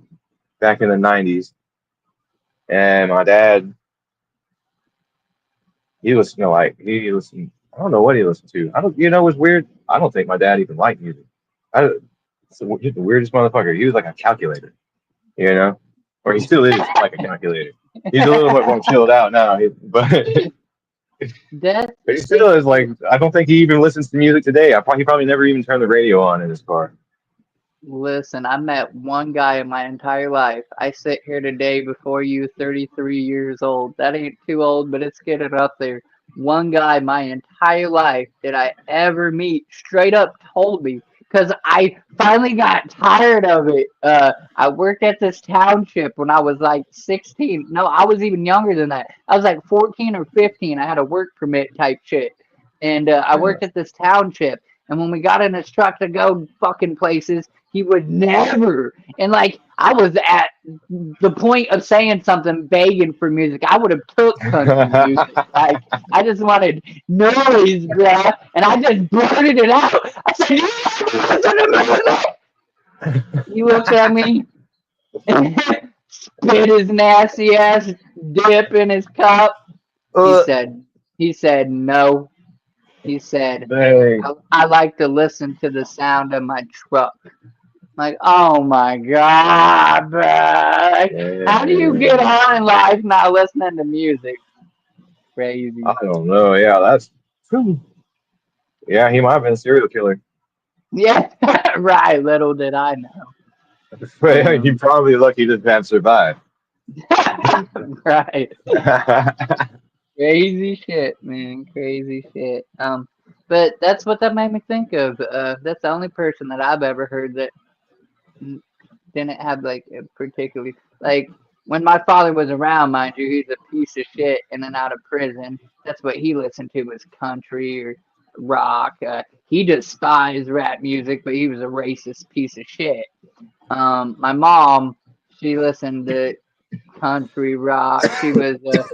back in the '90s, and my dad he listened to he listened. I don't know what he listened to. I don't. You know, what's weird? I don't think my dad even liked music. I, he's the weirdest motherfucker. He was like a calculator, you know, or he still is like a calculator. He's a little bit more chilled out now, but
That
but he still
it's
is like. I don't think he even listens to music today. He probably never even turned the radio on in his car.
listen, I met one guy in my entire life. I sit here today before you, 33 years old. That ain't too old, but it's getting up there. One guy my entire life did I ever meet straight up told me because I finally got tired of it. I worked at this township when I was like 16. No, I was even younger than that. I was like 14 or 15. I had a work permit type shit. And I
Yeah.
worked at this township. And when we got in his truck to go fucking places, he would never. And like I was at the point of saying something, begging for music. I would have took country music. Like I just wanted noise, bruh. And I just blurted it out. I said, "You listen to music." He looked at me, spit his nasty ass dip in his cup. He
uh,
said, he said no. He said,
Dang.
I like to listen to the sound of my truck. Like, oh my God, bro. Like, how do you get
Dang.
on in life not listening to music?
I
Crazy.
don't know. Yeah, that's true. Yeah, he might have been a serial killer.
Yeah, right. Little did I know.
But you're
Um,
probably lucky to have survived.
right. Crazy shit, man. Crazy shit. But that's what that made me think of. That's the only person that I've ever heard that didn't have like a particularly like when my father was around, mind you, he's a piece of shit in and out of prison. That's what he listened to was country or rock. He despised rap music, but he was a racist piece of shit. My mom, she listened to country rock. She was a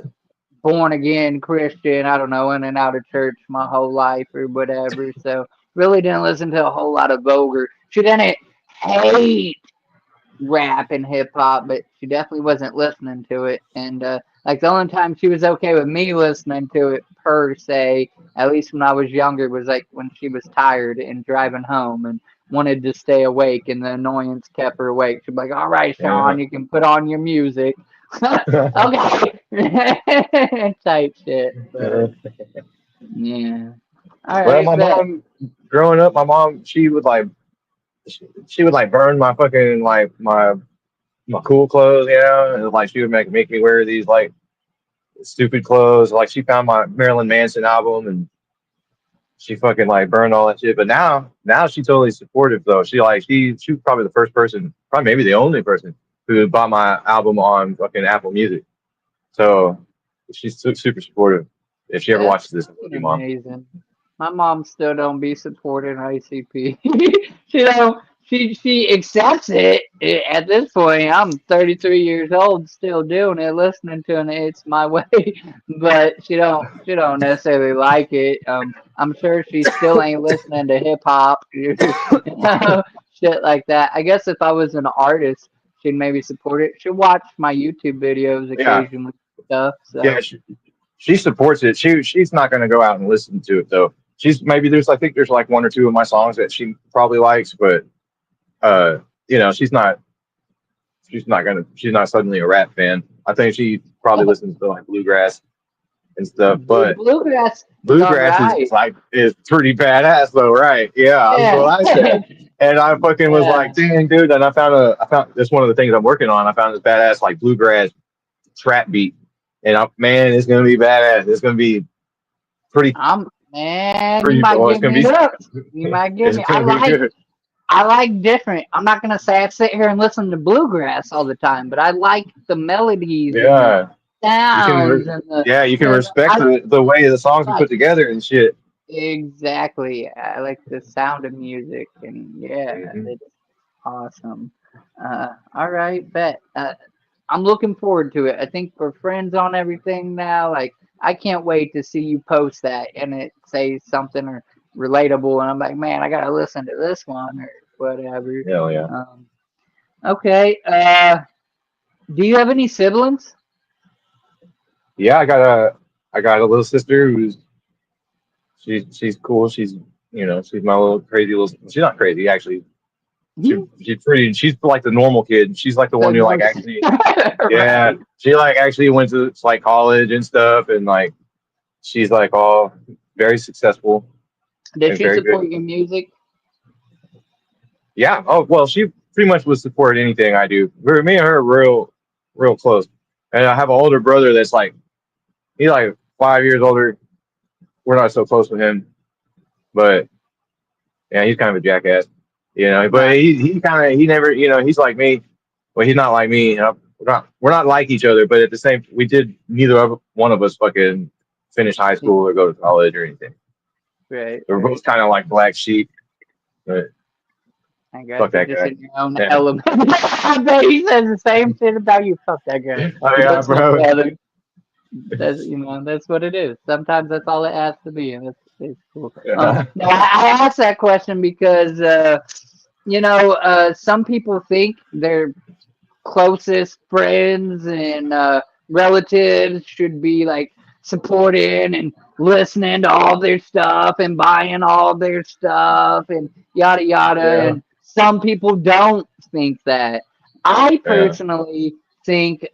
born again Christian. I don't know, in and out of church my whole life or whatever. So really didn't listen to a whole lot of vulgar. She didn't hate rap and hip hop, but she definitely wasn't listening to it. And like the only time she was okay with me listening to it per se, at least when I was younger, was like when she was tired and driving home and wanted to stay awake, and the annoyance kept her awake. She'd be like, "All right,
Yeah.
Sean, you can put on your music." Okay, type shit. But yeah, all
Well,
right,
my
bet.
mom, growing up, my mom, she would like burn my fucking like my cool clothes, you know, and like she would make me wear these like stupid clothes. Like she found my Marilyn Manson album and she fucking like burned all that shit. But now she's totally supportive though. She was probably the first person probably maybe the only person who bought my album on fucking Apple Music. So she's super supportive. If she ever
That's
watches this, I love you, mom.
amazing. My mom still don't be supporting ICP. She don't. She accepts it. At this point. I'm 33 years old, still doing it, listening to it. It's my way, but she don't necessarily like it. I'm sure she still ain't listening to hip hop, shit like that. I guess if I was an artist, she'd maybe support it. She'll watch my YouTube videos
Yeah,
occasionally, stuff.
yeah.
So
She supports it. She's not going to go out and listen to it though. She's maybe there's I think there's like one or two of my songs that she probably likes, but she's not suddenly a rap fan. I think she probably listens to like bluegrass and stuff. But
bluegrass is all
bluegrass
right.
is pretty badass though, right? Yeah, that's
Yeah.
what I said. And I fucking was
Yeah.
like, dang, dude. And I found that's one of the things I'm working on. I found this badass like bluegrass trap beat, and man, it's gonna be badass. It's gonna be pretty
Man, you
pretty.
might
Well, it's
give
gonna
me
be
hooks. You might give
it's
me.
gonna be good.
I like different. I'm not gonna say I sit here and listen to bluegrass all the time, but I like the melodies and the
Yeah,
sounds and
you can
the
respect
I
the way the songs are
like
put together and shit.
exactly. I like the sound of music and yeah,
Hmm.
it's awesome. All right, bet. I'm looking forward to it. I think we're friends on everything now. Like I can't wait to see you post that and it says something or relatable, and I'm like, man, I gotta listen to this one or whatever.
Hell yeah.
Um, okay. Do you have any siblings?
Yeah, I got a little sister who's she's cool. She's my little crazy little. She's not crazy actually.
Hmm?
She's pretty. She's like the normal kid. She's like the
The
one who like
north,
actually yeah.
right?
She like actually went to like college and stuff, and like she's like all very successful
Does
and
she
very good.
support your music?
Yeah. Oh well, she pretty much would support anything I do. Me and her are real close. And I have an older brother that's like he's like 5 years older. We're not so close with him, but yeah, he's kind of a jackass, you know. But
Right.
he kind of he never, he's like me. Well, he's not like me. We're not like each other, but at the same, we did neither of one of us fucking finish high school or go to college or anything.
Right.
We're
Right.
both kind of like black sheep. But
I
fuck
got you.
that
Just
guy.
in your own
Yeah.
element. I bet he says the same shit about you. Fuck that guy.
Oh
But
yeah,
that's my
bro.
brother. That's what it is. Sometimes that's all it has to be, and it's cool.
Yeah.
Now I asked that question because some people think their closest friends and relatives should be like supporting and listening to all their stuff and buying all their stuff and yada yada.
Yeah.
And some people don't think that. I
Yeah.
personally think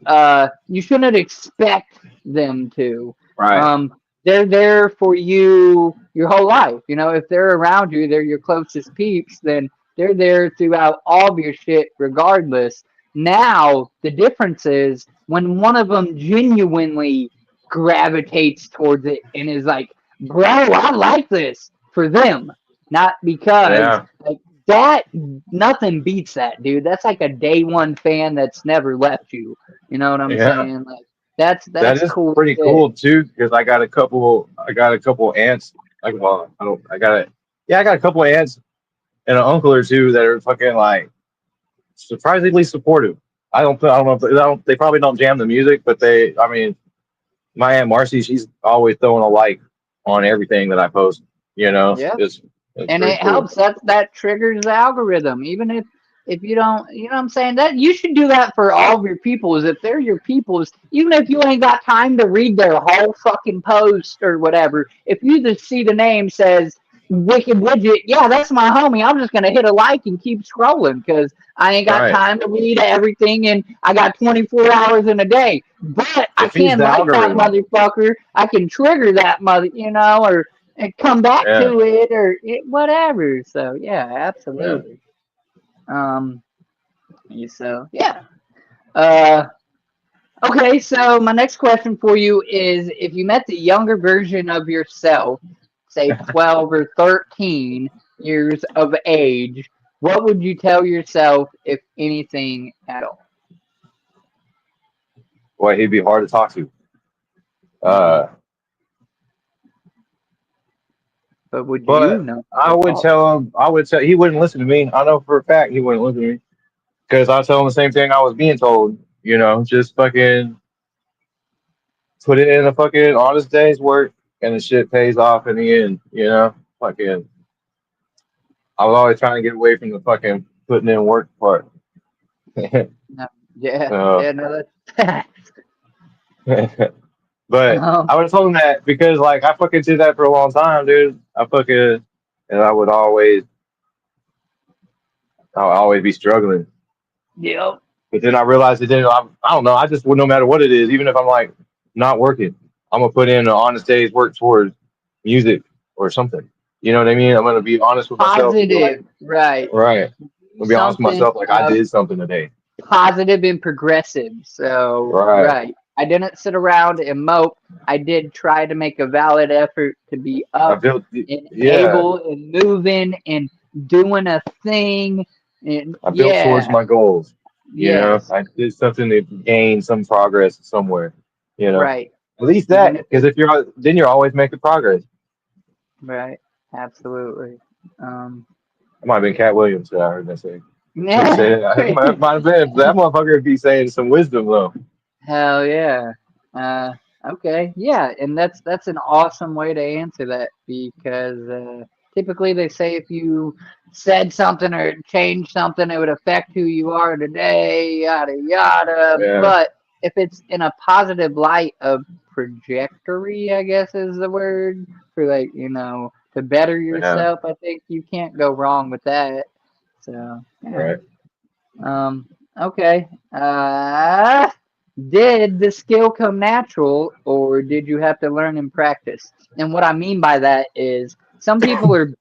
you shouldn't expect them to.
Right.
They're there for you your whole life. If they're around you, they're your closest peeps, then they're there throughout all of your shit regardless. Now, the difference is when one of them genuinely gravitates towards it and is like, bro, I like this for them, not because
Yeah.
like that. Nothing beats that, dude. That's like a day one fan that's never left you. You know what I'm
Yeah.
saying? Like that's
That
that's
is
cool
pretty
shit.
cool too, because I got a couple aunts. Like, well, I don't. I got a couple aunts and an uncle or two that are fucking like surprisingly supportive. I don't know if they probably don't jam the music, but I mean, my aunt Marcy, she's always throwing a like on everything that I post.
Yeah.
It's
And
pretty
it
cool.
helps. That triggers the algorithm. Even if you don't, you know what I'm saying? That you should do that for all of your peoples. If they're your peoples, even if you ain't got time to read their whole fucking post or whatever, if you just see the name says Wicked Widget, yeah, that's my homie. I'm just gonna hit a like and keep scrolling because I ain't got
Right.
time to read everything and I got 24 hours in a day. But I
It feeds
can
the
like that
algorithm.
motherfucker. I can trigger that or and come back
Yeah.
to it or whatever. So yeah,
Yeah.
absolutely. Um. So yeah. Uh. Okay. So my next question for you is: if you met the younger version of yourself, say 12 or 13 years of age, What would you tell yourself, if anything at all?
Boy, he'd be hard to talk to.
Mhm.
Uh,
But would you
but
know
I
the
would
thought?
tell him. I would tell. He wouldn't listen to me. I know for a fact he wouldn't listen to me because I tell him the same thing I was being told. You know, just fucking put it in a fucking honest day's work, and the shit pays off in the end. You know, fucking. I was always trying to get away from the fucking putting in work part.
No. Yeah,
So,
yeah, no, that's
but
um,
I would have told him that because like I fucking did that for a long time, dude. I fucking and I would always be struggling.
yep.
But then I realized it didn't. I don't know. I just would no matter what it is, even if I'm like not working, I'm gonna put in an honest day's work towards music or something. You know what I mean? I'm gonna be honest with myself and be like,
Positive, right.
right. I'm gonna be honest with
Something
myself, like I did something today.
positive and progressive. So,
Right.
right. I didn't sit around and mope. I did try to make a valid effort to be
I
up
built,
and
yeah.
able and moving and doing a thing. And
I built towards
yeah,
my goals. You know,
yes,
I did something to gain some progress somewhere. You know,
right.
at least
Even
that,
if
because
it's
if you're then you're always making progress.
right. Absolutely. Um,
It might have been Cat Williams that I heard that say. He
yeah.
said it might have been that motherfucker be saying some wisdom though.
Hell yeah. Uh, okay. Yeah, and that's an awesome way to answer that because typically they say if you said something or changed something, it would affect who you are today, yada yada.
Yeah,
But if it's in a positive light of trajectory, I guess is the word for like to better
yeah,
yourself. I think you can't go wrong with that. So yeah.
right.
Okay. Did the skill come natural or did you have to learn and practice? And what I mean by that is some people are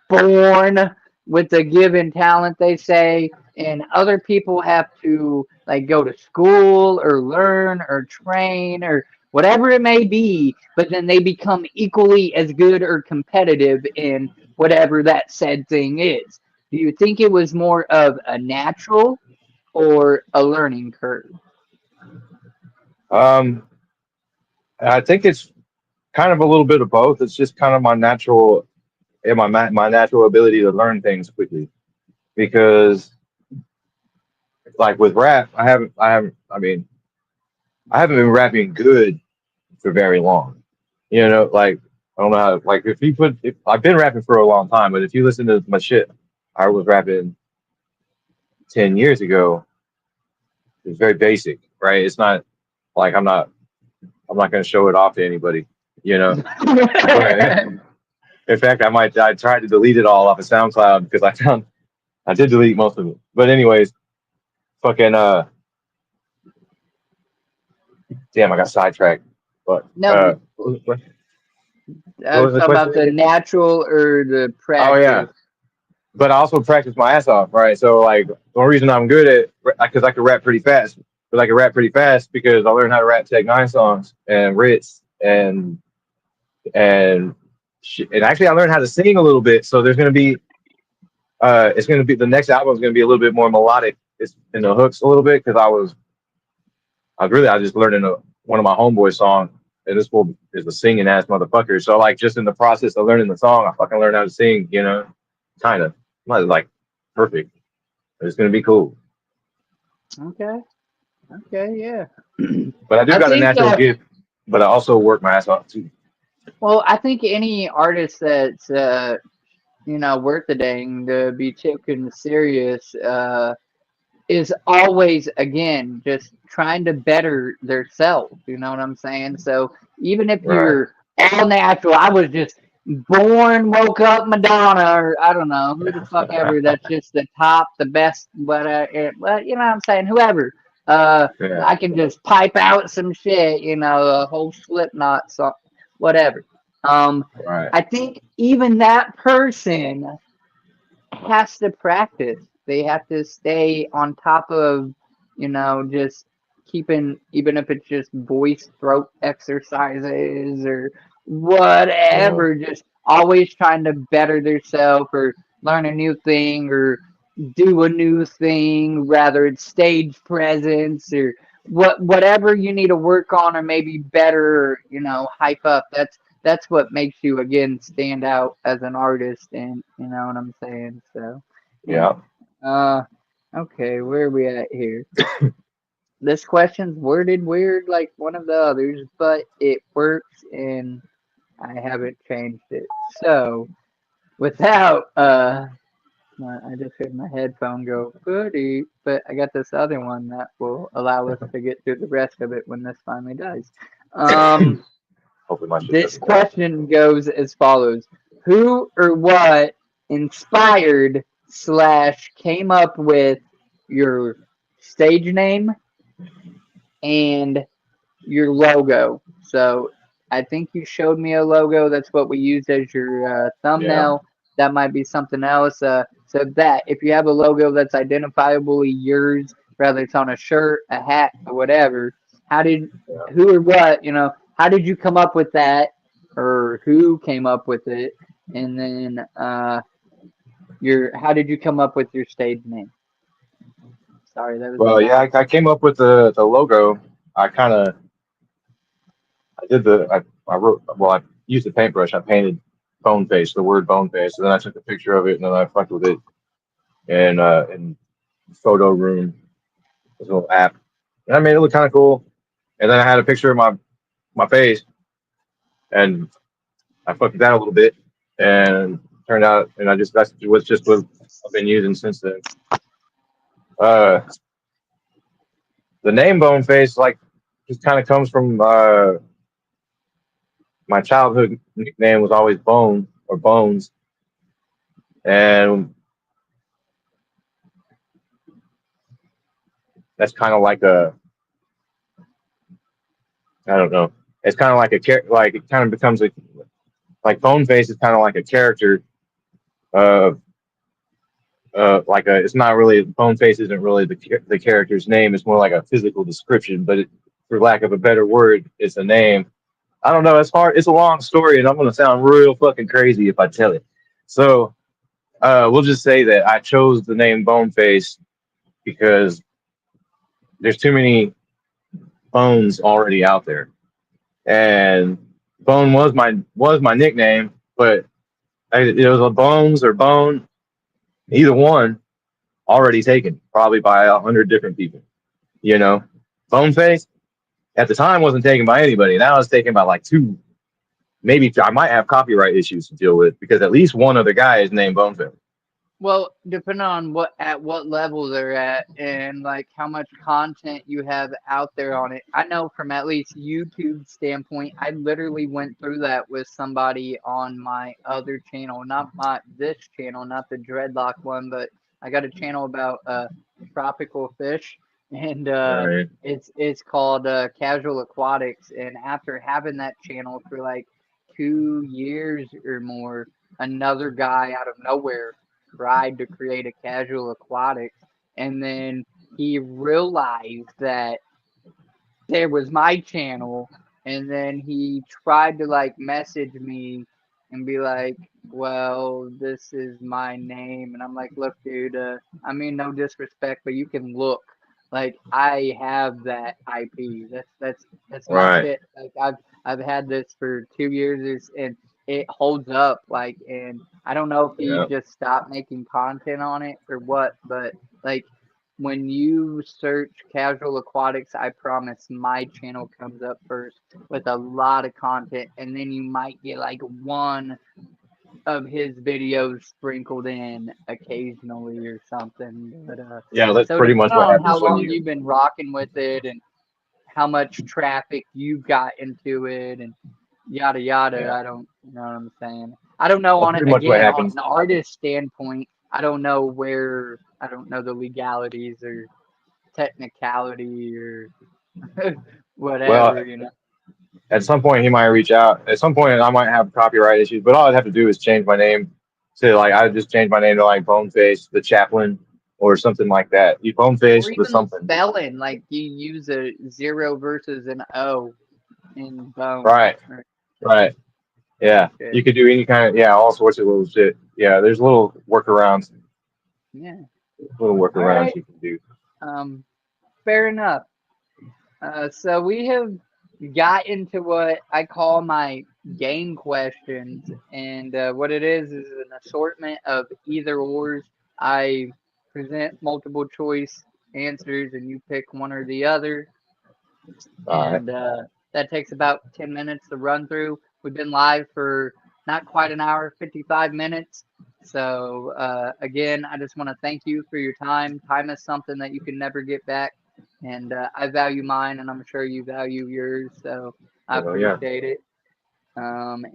born with a given talent, they say, and other people have to like go to school or learn or train or whatever it may be, but then they become equally as good or competitive in whatever that said thing is. Do you think it was more of a natural or a learning curve?
Um, I think it's kind of a little bit of both. It's just kind of my natural, my natural ability to learn things quickly because like with rap, I haven't been rapping good for very long. You know, like I don't know how, like if I've been rapping for a long time, but if you listen to my shit, I was rapping 10 years ago. It's very basic, right? It's not like I'm not gonna show it off to anybody, you know. But in fact, I tried to delete it all off of SoundCloud because I did delete most of it. But anyways, fucking damn, I got sidetracked. But
No,
what
I
was
was
the
talking
question
about the
again?
natural or the
Oh yeah,
practice.
but I also practice my ass off, right? So like the only reason I'm good at because I can rap pretty fast, but I can rap pretty fast because I learned how to rap Tech Nine songs and Ritz and and actually I learned how to sing a little bit. So there's gonna be it's gonna be the next album is gonna be a little bit more melodic. It's in the hooks a little bit because I just learned in one of my homeboy songs. And this fool is a singing ass motherfucker. So like just in the process of learning the song, I fucking learned how to sing, you know, kind of. Not like perfect. It's gonna be cool.
Okay. Okay. Yeah.
But I do
I
got a
think
natural gift, but I also work my ass off too.
well, I think any artist that's worth a dang to be taken serious is always again just trying to better their self. You know what I'm saying? So even if
Right.
you're all natural, I was just born, woke up Madonna, or I don't know who the fuck ever. That's just the top, the best. But you know what I'm saying? Whoever.
Yeah.
I can just pipe out some shit. A whole Slipknot song, whatever. Um,
Right.
I think even that person has to practice. They have to stay on top of, just keeping, even if it's just voice throat exercises or
Uh,
whatever, just always trying to better themselves or, learn a new thing or do a new thing, rather it's stage presence or whatever you need to work on or maybe better, hype up. That's what makes you again stand out as an artist, and you know what I'm saying. So yeah.
Yeah.
Okay, where are we at here? This question's worded weird like one of the others, but it works and I haven't changed it. So without I just heard my headphone go goody, but I got this other one that will allow us to get through the rest of it when this finally does.
Hopefully my shit
This
doesn't die.
question goes as follows: Who or what inspired slash came up with your stage name and your logo? So I think you showed me a logo. That's what we used as your
Yeah.
thumbnail. That might be something else. So that if you have a logo that's identifiably yours, whether it's on a shirt, a hat, or whatever,
Yeah.
who or what, how did you come up with that, or who came up with it, and then how did you come up with your stage name? Sorry, that was a
Well, yeah,
mouth.
I came up with the logo. I kind of I did the I wrote well I used a paintbrush. I painted BoneFace, the word BoneFace, and then I took a picture of it and then I fucked with it in photo room, this little app, and I made it look kind of cool. And then I had a picture of my face, and I fucked with that a little bit, and turned out, and I just that's was just what I've been using since then. Uh, the name BoneFace like just kind of comes from my childhood nickname was always Bone or Bones, and that's kind of like a I don't know. It's kind of like like it kind of becomes like BoneFace is kind of like a character of like a it's not really BoneFace isn't really the character's name. It's more like a physical description, but for lack of a better word, it's a name. I don't know. It's hard. It's a long story, and I'm gonna sound real fucking crazy if I tell it. So we'll just say that I chose the name BoneFace because there's too many bones already out there, and Bone was my nickname, but it was a Bones or Bone, either one already taken, probably by 100 different people. You know, BoneFace at the time wasn't taken by anybody. Now it's taken by like two, maybe I might have copyright issues to deal with because at least one other guy is named BoneFace.
Well, depending on what level they're at and like how much content you have out there on it. I know from at least YouTube standpoint, I literally went through that with somebody on my other channel, not this channel, not the Dreadlock one, but I got a channel about tropical fish, and
Right.
it's called Casual Aquatics. And after having that channel for like 2 years or more, another guy out of nowhere tried to create a casual aquatics, and then he realized that there was my channel, and then he tried to like message me and be like, well, this is my name. And I'm like, look, dude, I mean no disrespect, but you can look, like I have that IP. That's my
Right.
shit. Like I've had this for 2 years, and it holds up. Like, and I don't know if he
Yeah.
just stopped making content on it or what, but like when you search casual aquatics, I promise my channel comes up first with a lot of content, and then you might get like one of his videos sprinkled in occasionally or something. But
Yeah. That's
so
pretty much
depending
what
on how
happens when
long
you.
you've been rocking with it and how much traffic you got into it and yada yada,
Yeah.
I don't know what I'm saying. I don't know
That's
on it
pretty much what
again on
happens.
an artist standpoint. I don't know the legalities or technicality or
Well,
whatever.
at some point he might reach out. At some point I might have copyright issues, but all I'd have to do is change my name to like I would just change my name to like BoneFace the Chaplain or something like that. You
Or
BoneFace the
even the
something.
spelling, like you use a zero versus an O in bone
Right.
or
Right. Yeah.
shit.
You could do any kind of yeah, all sorts of little shit. yeah, there's little workarounds,
Yeah.
little
All
workarounds
right.
you can do.
Um, fair enough. So we have got into what I call my game questions, and what it is an assortment of either ors. I present multiple choice answers, and you pick one or the other,
All right.
and that takes about 10 minutes to run through. We've been live for not quite an hour, 55 minutes. So, again, I just want to thank you for your time. Time is something that you can never get back. And I value mine, and I'm sure you value yours. So I
Well, yeah.
appreciate it.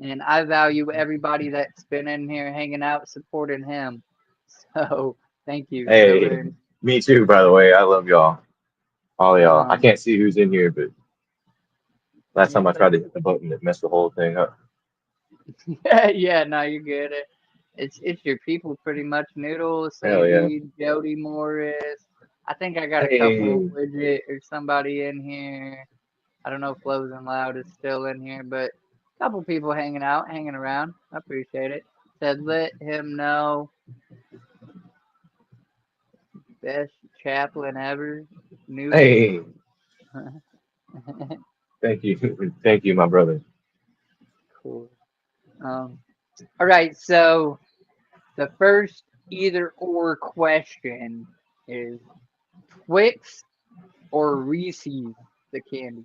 And I value everybody that's been in here hanging out, supporting him. So thank you so
Hey,
very much.
me too. By the way, I love y'all, all of y'all. I
Um,
can't see who's in here, but last
yeah,
time I
but
tried to hit the button, it messed the whole thing up.
yeah, no, you're good. It's your people pretty much. Noodle,
Hell yeah.
Sadie, Jody Morris. I think I got a couple
Hey,
widget or somebody in here. I don't know if Flows and Loud is still in here, but a couple people hanging out, hanging around. I appreciate it. Said let him know best chaplain ever. Noodle.
hey, thank you, thank you, my brother.
Cool. Um, all right, so the first either or question is Twix or Reese's the candy?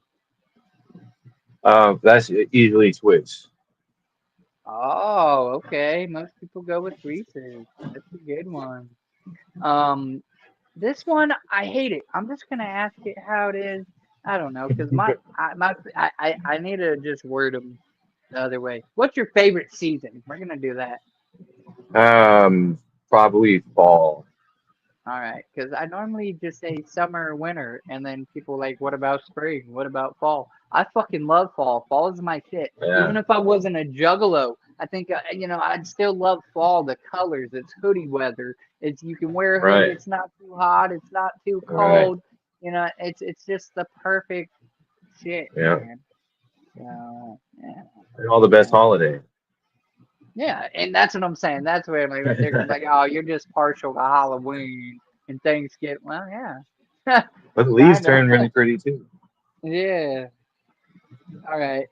That's easily Twitch.
Oh, okay. Most people go with Reese's. That's a good one. Um, this one I hate it. I'm just gonna ask it how it is. I don't know, cause I need to just word them the other way. What's your favorite season? We're gonna do that.
Probably fall.
All right, because I normally just say summer or winter, and then people like, what about spring? What about fall? I fucking love fall. Fall is my shit.
Yeah,
Even if I wasn't a juggalo, I think I'd still love fall. The colors, it's hoodie weather. It's you can wear a hoodie.
right,
It's not too hot. It's not too
right.
cold. It's just the perfect shit,
Yeah,
man. So yeah,
and all the best
yeah,
holidays.
yeah, and that's what I'm saying. That's where like they're gonna be like, oh, you're just partial to Halloween and Thanksgiving. Well, yeah.
But the leaves
Kind of.
turn really pretty too.
Yeah. All right.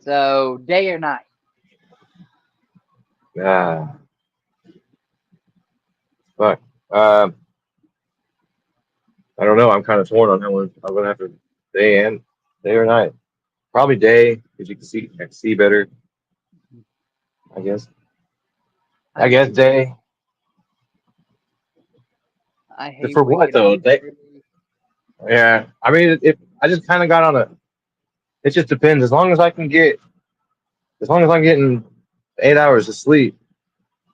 So day or night?
Ah, fuck. Um, I don't know. I'm kind of torn on that one. I'm gonna have to day or night. Probably day because you can see better. I guess.
I
I guess
hate waking.
day.
I hate
For what
waking up
though? Day.
early.
Yeah. I mean, if I just kind of got on a. It just depends. As long as I'm getting 8 hours of sleep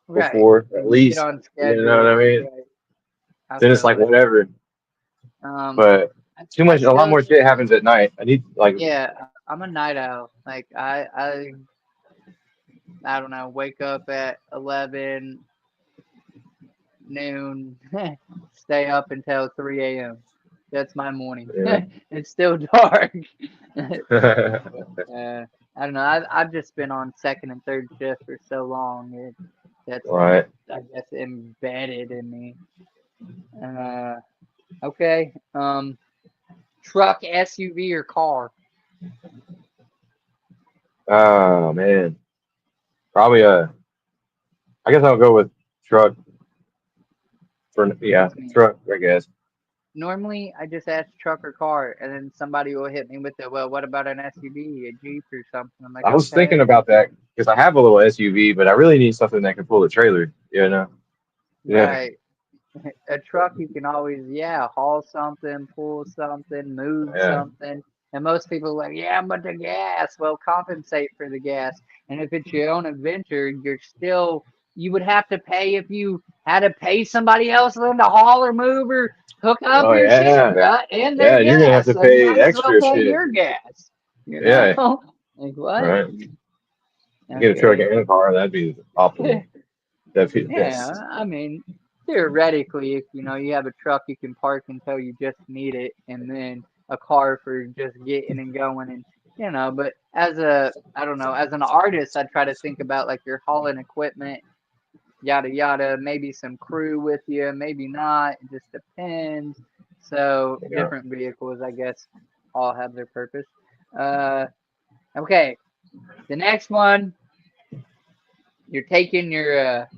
Right.
before at
And you get
least,
on
you know what I
schedule.
mean.
Right. I
Then it's
feel
like
it.
whatever.
Um,
But too
I
much. A lot
still.
more shit happens at night. I need like.
Yeah. I'm a night owl. Like I don't know. Wake up at 11 noon. Stay up until 3 a.m. That's my morning.
Yeah.
It's still dark. I don't know. I've just been on second and third shift for so long. That's
Right.
I guess embedded in me. Uh, okay. Truck, SUV, or car?
Oh man. Probably I guess I'll go with truck for yeah
That's me.
truck. I guess.
Normally, I just ask truck or car, and then somebody will hit me with the, well, what about an SUV, a Jeep, or something? I'm like,
I was thinking
okay,
about that because I have a little SUV, but I really need something that can pull a trailer. You know. Yeah.
right. A truck you can always haul something, pull something, move
Yeah.
something, and most people are like, yeah, but the gas, well, compensate for the gas. And if it's your own adventure, you would have to pay if you had to pay somebody else then to haul or move or hook up
Oh
your shit,
yeah.
right, and their
Yeah. You're gonna have
gas,
to
so you
pay
might as well
extra
pay
shit.
your gas.
Yeah.
Like what?
Right. Get a truck
Okay.
and a car. That'd be optimal. That'd be the
Yeah,
best.
I mean, theoretically, if you have a truck, you can park until you just need it, and then a car for just getting and going, and but as a, I don't know, as an artist, I try to think about like your hauling equipment, yada yada, maybe some crew with you, maybe not. It just depends. So
Yeah.
different vehicles, I guess, all have their purpose. Okay, the next one, you're taking your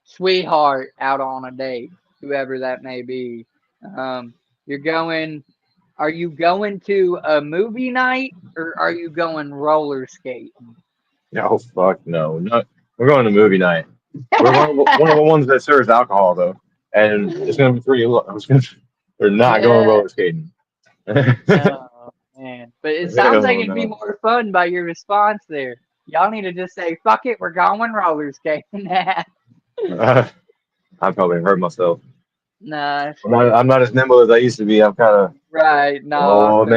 sweetheart out on a date, whoever that may be. You're going. Are you going to a movie night or are you going roller skating?
No, fuck no. No, we're going to movie night. We're one of the ones that serves alcohol though, and it's gonna be pretty. We're not going
Yeah.
roller skating.
Oh man, but it sounds like
Hell
it'd be
no.
more fun by your response there. Y'all need to just say, "Fuck it, we're going roller skating."
I probably hurt myself.
Nah,
I'm not as nimble as I used to be. I'm kind of.
right. No, I
Oh
feel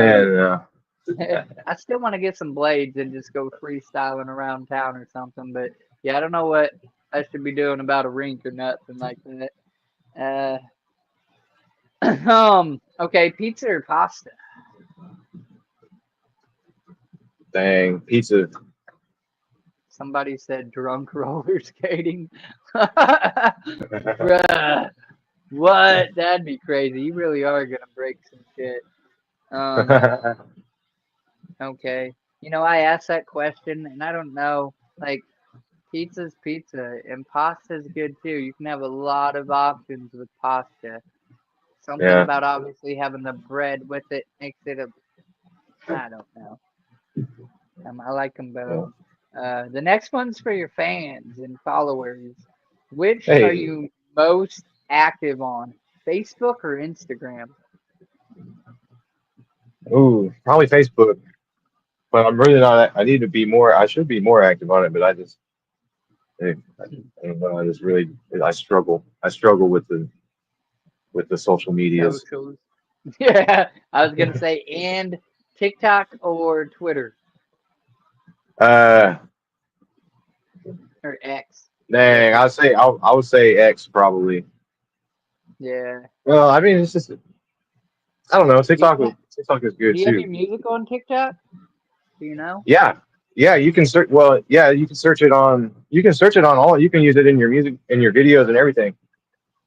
you.
man.
I still want to get some blades and just go freestyling around town or something. But yeah, I don't know what I should be doing about a rink or nothing like that. Okay, pizza or pasta?
Dang, pizza.
Somebody said drunk roller skating. Bruh, what? That'd be crazy. You really are gonna break some shit. Um, okay. You know, I asked that question and I don't know. Like, pizza's pizza and pasta's good too. You can have a lot of options with pasta. Something
Yeah.
about obviously having the bread with it makes it a. I don't know. I like them both.
Yeah.
The next one's for your fans and followers. Which are
Hey.
you most active on, Facebook or Instagram?
Ooh, probably Facebook. But I'm really not. I need to be more. I should be more active on it, but I just. I don't know. I just really. I struggle. I struggle with the social medias.
Socials. Yeah, I was gonna say and TikTok or Twitter
Uh,
or X, I guess
dang.
it's.
I would say X probably.
Yeah.
Well, I mean, it's just. I don't know.
Do you
TikTok is
do
good
you have
too.
your music on TikTok? Do you know?
Yeah, yeah, you can search. Well, yeah, you can search it on. You can search it on all. You can use it in your music, in your videos, and everything.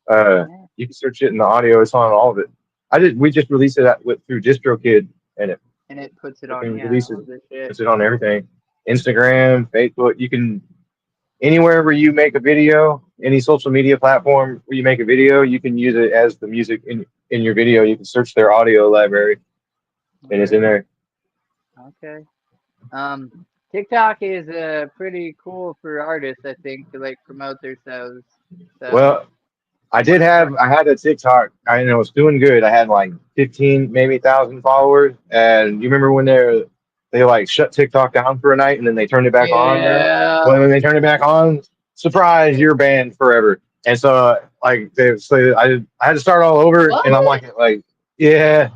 Yeah.
You can search it in the audio. It's on all of it. I did. We just released it through DistroKid, and it
And it puts it on,
fucking
yeah,
releases
all this shit.
puts it on everything. Instagram, Facebook. You can anywhere where you make a video, any social media platform where you make a video, you can use it as the music in your video. You can search their audio library,
All
and it's in
right.
there.
Okay. Um, TikTok is pretty cool for artists, I think, to like promote themselves. So
Well, I
I'm
did
gonna
have
start.
I had a TikTok. I know it's doing good. I had like 15, maybe 1,000 followers. And you remember when they like shut TikTok down for a night and then they turned it back on there?
Yeah.
Well, when they turned it back on, surprise, you're banned forever. And so like I had to start all over
What?
and I'm like yeah.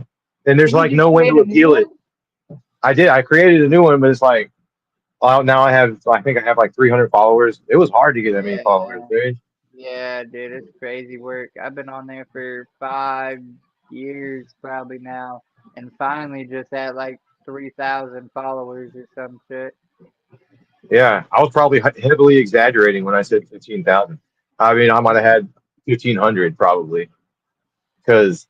And there's
Didn't you
like
just
no way
create
to
a new
appeal
one?
it. I did. I created a new one, but it's like now I think I have like 300 followers. It was hard to get that many followers,
Yeah.
dude.
Yeah, dude, it's crazy work. I've been on there for 5 years probably now, and finally just at like 3,000 followers or some shit.
Yeah, I was probably heavily exaggerating when I said 15,000. I mean, I might have had 1,500 probably because,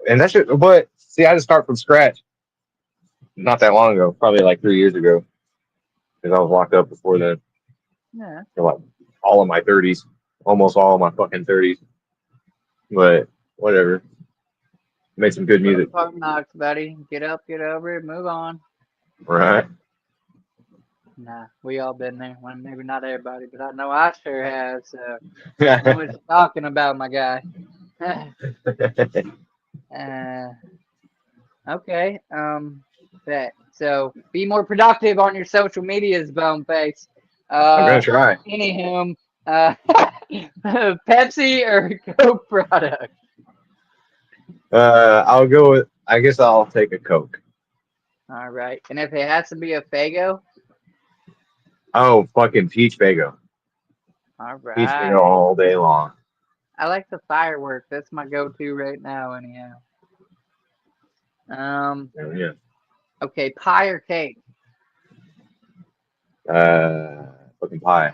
and that's it. But see, I had to start from scratch not that long ago, probably like 3 years ago, because I was locked up before then
Yeah.
for like all of my 30s, almost all of my fucking 30s. But whatever, made some good music,
Broke heart knocks, buddy. Get up, get over it, move on.
right?
Nah, we all been there. Well, maybe not everybody, but I know I sure have. So I know what you're talking about, my guy. uh, okay. Bet. So be more productive on your social medias, Boneface.
I'm gonna
Uh,
try.
anywho, uh, Pepsi or Coke product?
I'll go with. I guess I'll take a Coke.
All right. And if it has to be a Fago,
Oh, fucking peach Fago.
all
Peach Fago
right.
all day long.
I like the firework. That's my go-to right now, anyhow. Um,
Yeah.
Okay, pie or cake?
Fucking pie.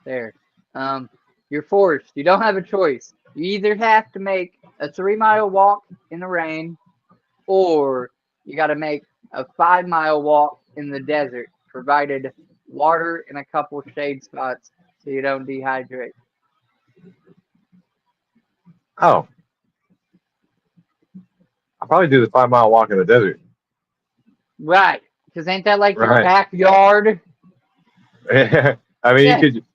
There. You're forced. You don't have a choice. You either have to make a 3 mile walk in the rain, or you got to make a 5 mile walk in the desert, provided water and a couple shade spots so you don't dehydrate.
Oh, I'll probably do the 5 mile walk in the desert.
Right. Because ain't that like your
Right.
backyard?
I mean, you
Yeah.
could,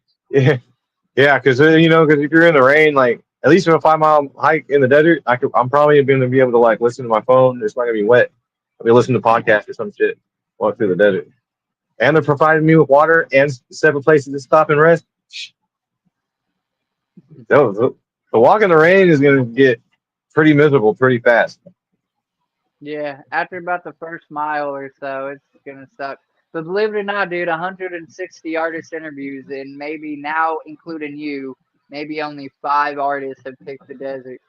yeah, because you know, because if you're in the rain, like at least in a 5 mile hike in the desert, I'm probably going to be able to like listen to my phone. It's not going to be wet. I'll be listening to podcasts or some shit walk through the desert. And they're providing me with water and several places to stop and rest. The walk in the rain is going to get pretty miserable pretty fast.
Yeah. After about the first mile or so, it's going to suck. But believe it or not, dude, 160 artist interviews, and maybe now, including you, maybe only 5 artists have picked the desert.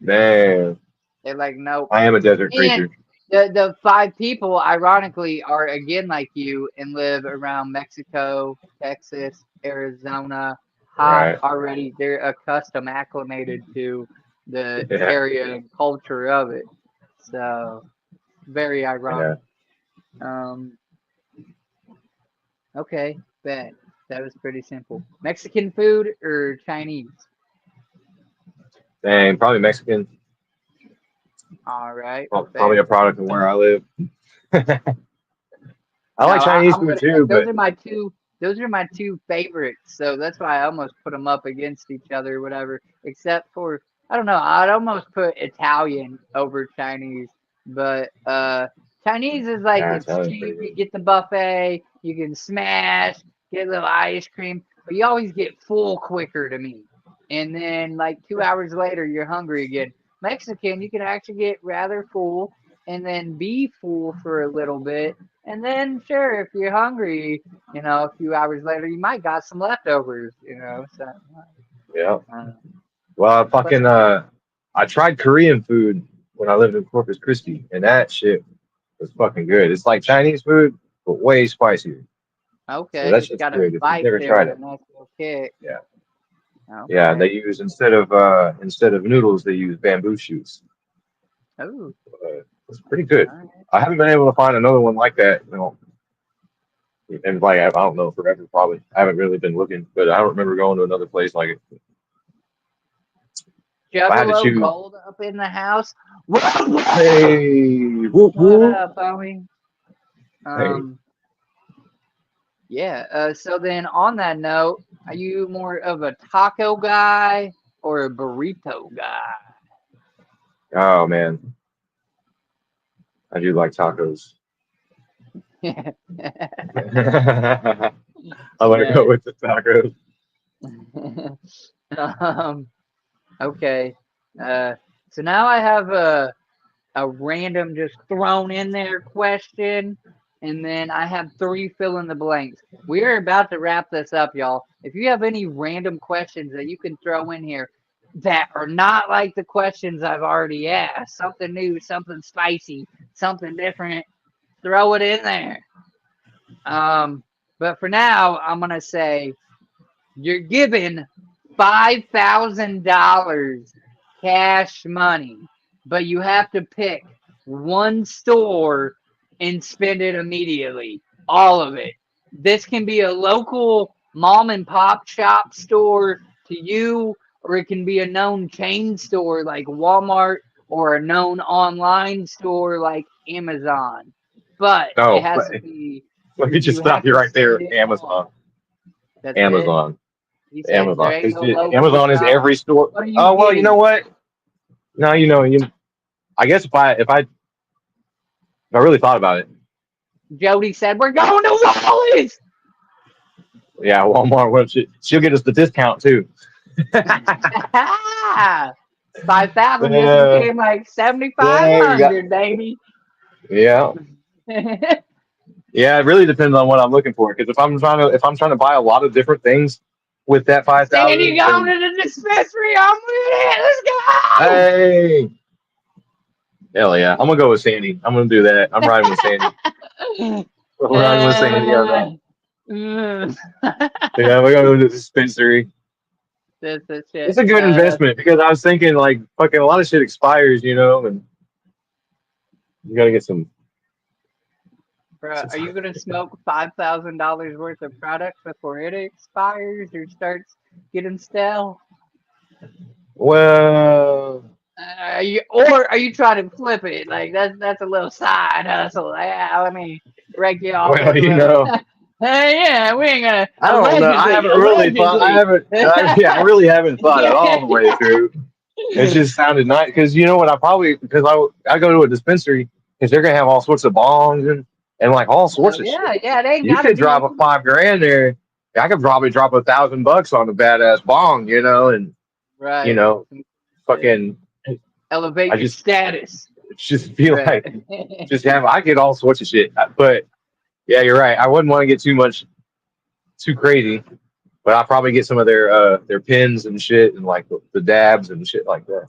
Man,
They're like, nope.
I am a desert
And
creature.
the 5 people, ironically, are again like you and live around Mexico, Texas, Arizona. Hot
Right.
already. They're accustomed, acclimated to the
Yeah.
area and culture of it. So very
Yeah.
ironic. Um, okay, bet. That was pretty simple. Mexican food or Chinese?
Dang, probably Mexican.
All right,
Probably
bet.
a product of where I live. I like
Now
Chinese
I'm
food
gonna.
too,
Those
but
are my two. Those are my two favorites. So that's why I almost put them up against each other, or whatever. Except for I don't know. I'd almost put Italian over Chinese, but Chinese is like
yeah,
it's
Italian's pretty
cheap. You
good.
get the buffet. You can smash. Get a little ice cream, but you always get full quicker to me. And then like 2 hours later, you're hungry again. Mexican, you can actually get rather full and then be full for a little bit, and then, sure, if you're hungry, a few hours later, you might got some leftovers, So,
Yeah.
uh,
Well,
plus,
I tried Korean food when I lived in Corpus Christi, and that shit was fucking good. It's like Chinese food, but way spicier. So
okay,
that
it's
shit's
got a
good if you've
bite
never
there
tried
with a
it.
nice little kick.
Yeah. Yeah,
Okay.
they use instead of noodles, they use bamboo shoots.
Oh,
It's pretty good.
all right.
I haven't been able to find another one like that, and like I don't know forever probably. I haven't really been looking, but I don't remember going to another place like it. If I had to
Juggalo
choose,
Gold up in the house. What
hey, whoop whoop,
up, homie?
hey,
Um, yeah. So then, on that note, are you more of a taco guy or a burrito guy?
oh man, I do like tacos. I'm gonna go
Nice.
with the tacos.
um, okay. Uh, so now I have a random just thrown in there question, and then I have three fill in the blanks. We are about to wrap this up, y'all. If you have any random questions that you can throw in here that are not like the questions I've already asked, something new, something spicy, something different, throw it in there. But for now, I'm gonna say you're given $5,000 cash money, but you have to pick one store and spend it immediately. All of it. This can be a local mom and pop shop store to you, or it can be a known chain store like Walmart or a known online store like Amazon. But it
No,
has to be,
let me just
you
stop
have
you
to
right
spend
there.
it
Amazon,
all. That's it.
Amazon,
He said there
Amazon.
ain't
Because
no local
Amazon is
shop.
every store.
What are you
Oh well, you know
getting?
what? No, I guess if I really thought about it,
Jody said, we're going to Wally's.
yeah, Walmart. Well, she'll get us the discount too.
5,000 just
Uh,
became like
yeah, you got
7,500, baby.
yeah. Yeah, it really depends on what I'm looking for. Because if I'm trying to buy a lot of different things with that five
Saying you
thousand,
going
then
to the dispensary, I'm with it. Let's go.
hey, Hell yeah. I'm gonna go with Sandy. I'm gonna do that. I'm riding with Sandy. I'm riding with Sandy on that. Yeah, we're gonna go to the dispensary.
This
It's
shit.
a good investment because I was thinking like fucking a lot of shit expires, you know, and you gotta get some.
Bro, are you gonna smoke $5,000 worth of product before it expires or starts getting stale?
Well,
Are you trying to flip it? Like that's a little side hustle. Yeah, let me break you off
well,
this
you
little.
know,
Hey, yeah, we ain't gonna
I don't know. I haven't really thought. Yeah, I really haven't thought it all the way through. It just sounded nice because you know what? Because I go to a dispensary because they're gonna have all sorts of bongs and like all sorts of shit.
yeah, they ain't
You
gotta
could
be
drop a $5 grand there. I could probably drop $1,000 on a badass bong, you know, and you
right.
know, fucking.
Elevate
I
your status.
just feel
Right.
like I get all sorts of shit. But yeah, you're right. I wouldn't want to get too crazy. But I'll probably get some of their pins and shit and like the dabs and shit like that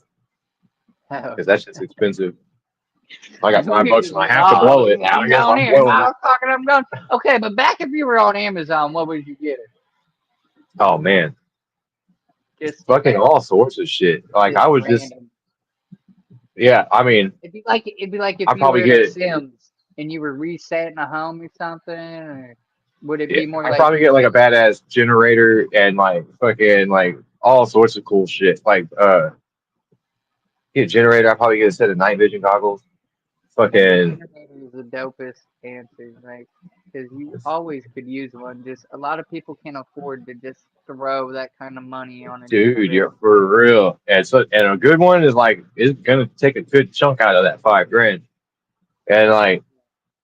because that shit's expensive. I got $5 and I have to blow it. I
I'm
guess
going
I'm
here.
blowing it.
I'm going. Okay, but back if you were on Amazon, what would you get?
Oh man,
Just
fucking all sorts of shit. Like I was just
random.
yeah. I mean,
It'd be like if
I'd
you
probably
were in
get
The
it.
Sims and you were resetting a home or something, or would it
Yeah,
be more
I'd
like
probably get like a badass generator and like fucking like all sorts of cool shit. Like get a generator. I'd probably get a set of night vision goggles. Fucking
generator is the dopest answer, like because you always could use one. Just a lot of people can't afford to just throw that kind of money on a
dude,
generator.
you're for real. And a good one is like it's gonna take a good chunk out of that $5 grand. And like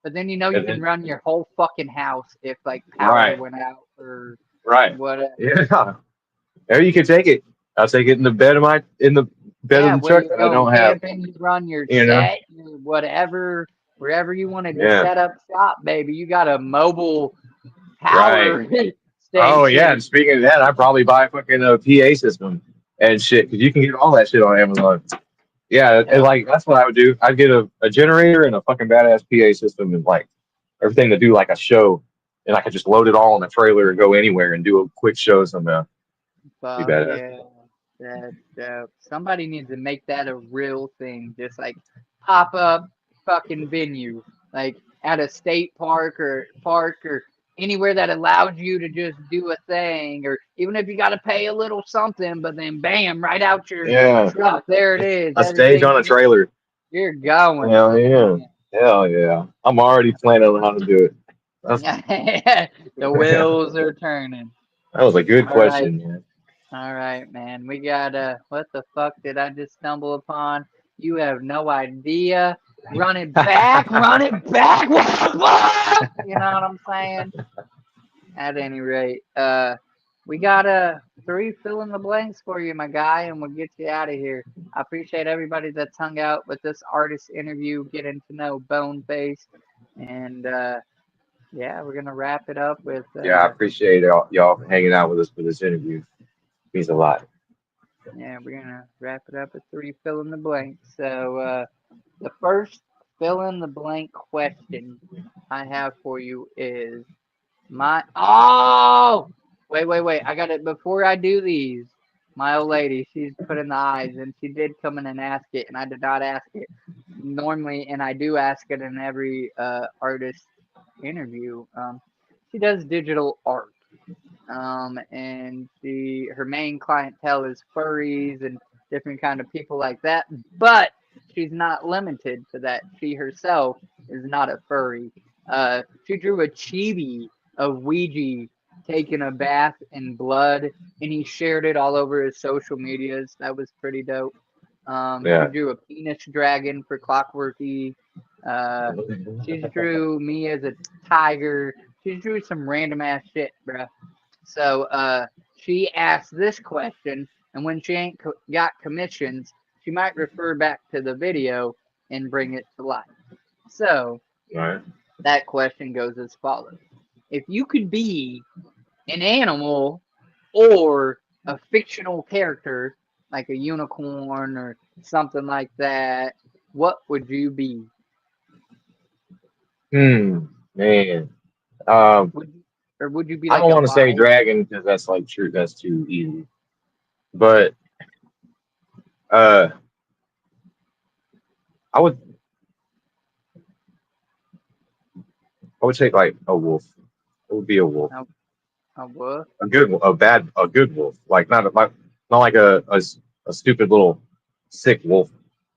But then you know you
and
can
then
run your whole fucking house if like power
right,
went out or
right.
whatever.
Yeah. Or you can take it. I'll take it in the bed of
Yeah,
the
where
truck
you're
that I
going
don't have.
camping, you run your
You know?
set, your whatever, wherever you wanted to
Yeah.
set up shop, baby. You got a mobile
Right.
power
Oh yeah, and
station.
speaking of that, I'd probably buy fucking a PA system and shit because you can get all that shit on Amazon. Yeah, and
Hell
like that's what I would do. I'd get a generator and a fucking badass PA system and like everything to do like a show, and I could just load it all in a trailer and go anywhere and do a quick show somehow. Be
fuck
badass.
yeah. That's dope. Somebody needs to make that a real thing. Just like pop up fucking venue. Like at a state park or anywhere that allows you to just do a thing. Or even if you gotta pay a little something, but then bam, right out your
Yeah,
truck. There it is.
a stage on a
Everything
trailer.
you're going.
Hell yeah, hell yeah. I'm already planning on how to do it. That's,
The
that
wheels are turning.
was a good
All right.
question, man.
All right, man. We got what the fuck did I just stumble upon? You have no idea. Run it back, run it back. What? You know what I'm saying? At any rate, we got 3 fill in the blanks for you, my guy, and we'll get you out of here. I appreciate everybody that's hung out with this artist interview, getting to know BoneFace, and yeah, we're gonna wrap it up with
Yeah, I appreciate y'all hanging out with us for this interview. It means a lot.
yeah, we're gonna wrap it up with 3 fill in the blanks. So the first fill in the blank question I have for you is wait. I got it before I do these. My old lady, she's putting the eyes and she did come in and ask it and I did not ask it normally and I do ask it in every artist interview. She does digital art. And her main clientele is furries and different kind of people like that. But she's not limited to that. She herself is not a furry. She drew a chibi of Ouija taking a bath in blood, and he shared it all over his social medias. That was pretty dope. She
Yeah.
drew a penis dragon for Clockworky. She drew me as a tiger. She drew some random ass shit, bruh. So she asked this question, and when she ain't got commissions, she might refer back to the video and bring it to life. So
All right.
that question goes as follows: if you could be an animal or a fictional character, like a unicorn or something like that, what would you be?
Man. Um,
Would you, or would you be
I
like
don't
a
want to say
byte?
dragon because that's like true. That's too easy. But uh, I would I would take like a wolf. It would be a wolf.
A, a what?
A good wolf. Like not like a stupid little sick wolf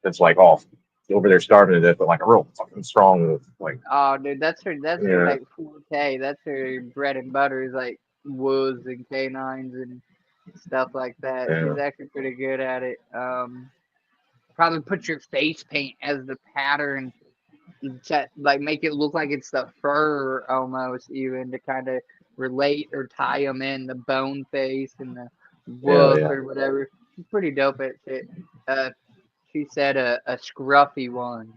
that's like off over there starving to death, but like a real fucking strong wolf. Like
Oh, dude, that's her
yeah,
like forte. That's her bread and butter is like wolves and canines and stuff like that.
yeah,
She's actually pretty good at it. Probably put your face paint as the pattern to like make it look like it's the fur almost even to kind of relate or tie them in the bone face and the wolf
yeah.
or whatever. She's pretty dope at it. Uh, she said a scruffy one.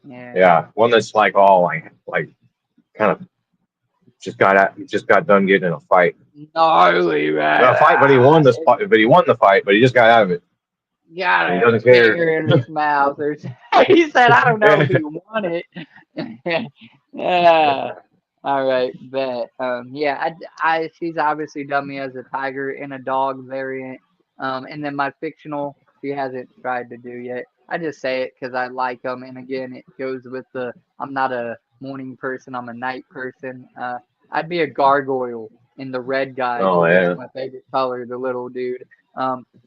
Yeah.
Yeah, one that's like all like kind of just got done getting in a fight.
Gnarly,
A fight, but he
man.
won this fight. But he won the fight, but he just got out of it,
Got
and he
a
doesn't care.
finger in his mouth. Or he said, I don't know if he won it. Yeah. All right, bet. Yeah, she's obviously done me as a tiger and a dog variant. And then my fictional, she hasn't tried to do yet. I just say it because I like them, and again, it goes with the I'm not a morning person, I'm a night person. I'd be a gargoyle in the red guy
Oh
because that's
yeah,
my favorite color, the little dude.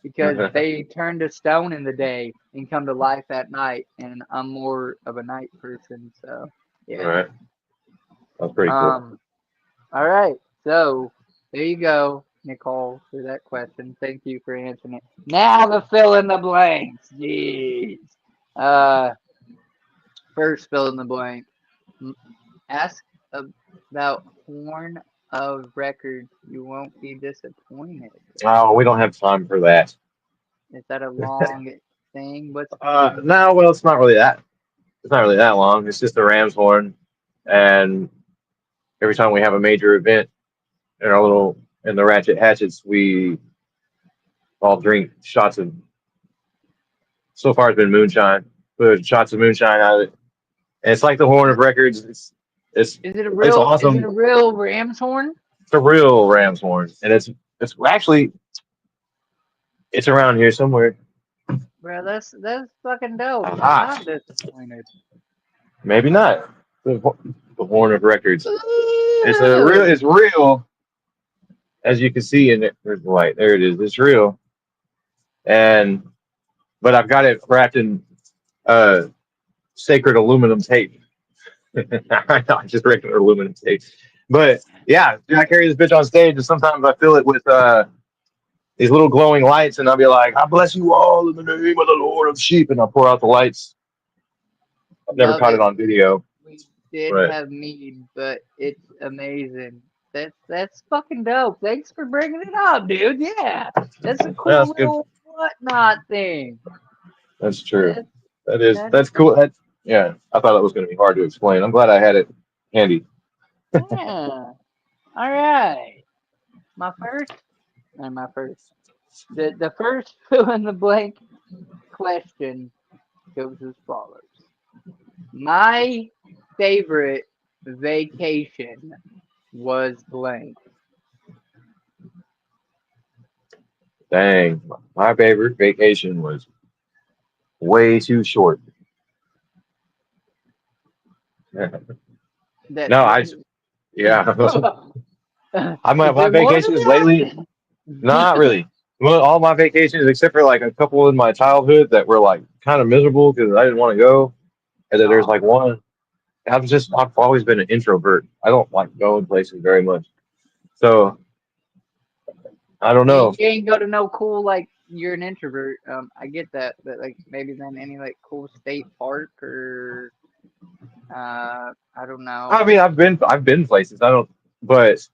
Because they turn to stone in the day and come to life at night, and I'm more of a night person, so
all
yeah.
right, that's pretty cool.
Um, all right. So there you go, Nicole, for that question. Thank you for answering it. Now the fill in the blanks. Jeez. Uh, first fill in the blank. Ask about horn of records. You won't be disappointed.
Oh, we don't have time for that.
Is that a long thing? What's
No, well, it's not really that. It's not really that long. It's just a ram's horn, and every time we have a major event in our little in the Ratchet Hatchets, we all drink shots of. So far, it's been moonshine. Put shots of moonshine out of it, and it's like the horn of records. It's
is it a
it's
real? Is it
awesome.
a real ram's horn?
It's a real ram's horn, and it's actually it's around here somewhere.
Bro, that's fucking dope. I'm
Aha,
not disappointed.
maybe not. The horn of records.
Ooh.
It's real, as you can see in it. There's the light. There it is. It's real, and but I've got it wrapped in uh sacred aluminum tape. Not just regular aluminum tape. But yeah, dude, I carry this bitch on stage, and sometimes I fill it with these little glowing lights, and I'll be like, "I bless you all in the name of the Lord of Sheep," and I'll pour out the lights. I've never
Love
caught it
it.
on video,
We did
but
have mead, but it's amazing. That's fucking dope. Thanks for bringing it up, dude. Yeah, that's a
yeah,
cool
that's good.
little whatnot thing.
That's true.
That's that's
That's cool. That's yeah. I thought it was going to be hard to explain. I'm glad I had it handy.
yeah. All right. My first and my first. The first fill in the blank question goes as follows. My favorite vacation was blank.
Dang, my favorite vacation was way too short.
That
No, I yeah. My
is there more to
vacations lately, not
that?
really. Well, all my vacations except for like a couple in my childhood that were like kind of miserable because I didn't want to go. And then there's like
Oh,
one. I've always been an introvert. I don't like going places very much. So I don't
you
know.
ain't go to no cool like you're an introvert. I get that, but like maybe then any like cool state park or I don't
I
know.
mean, I've been places. But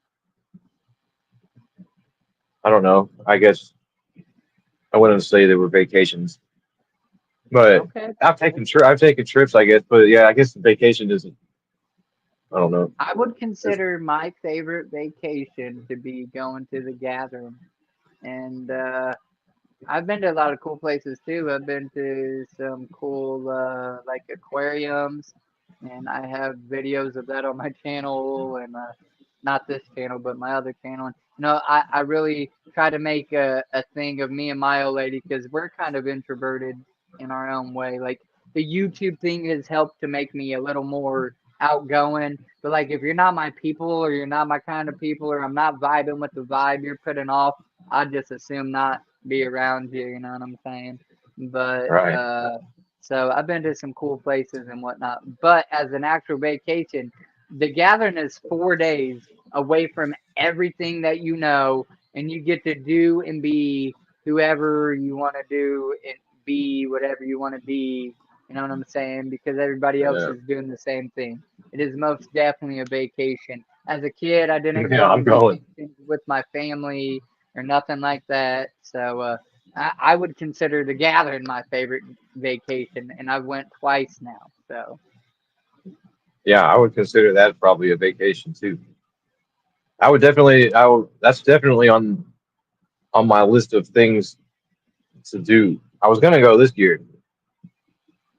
I don't know. I guess I wouldn't say they were vacations, but
Okay,
I've taken trips. I guess, but yeah, I guess vacation isn't. I don't know.
I would
It's,
consider my favorite vacation to be going to the gathering and I've been to a lot of cool places too. I've been to some cool like aquariums, and I have videos of that on my channel, and not this channel, but my other channel. And I really try to make a thing of me and my old lady because we're kind of introverted in our own way. Like the YouTube thing has helped to make me a little more outgoing. But like if you're not my people or you're not my kind of people or I'm not vibing with the vibe you're putting off, I just assume not be around you, you know what I'm saying? But
Right.
so I've been to some cool places and whatnot. But as an actual vacation, the gathering is 4 days away from everything that you know, and you get to do and be whoever you want to do and be whatever you want to be. You know what I'm saying? Because everybody else
Yeah.
is doing the same thing. It is most definitely a vacation. As a kid, I didn't
Yeah,
go
I'm
on
going.
vacations with my family or nothing like that. So I would consider the gathering my favorite vacation, and I've went twice now. So
Yeah, I would consider that probably a vacation too. I would definitely. I would. That's definitely on my list of things to do. I was gonna go this year.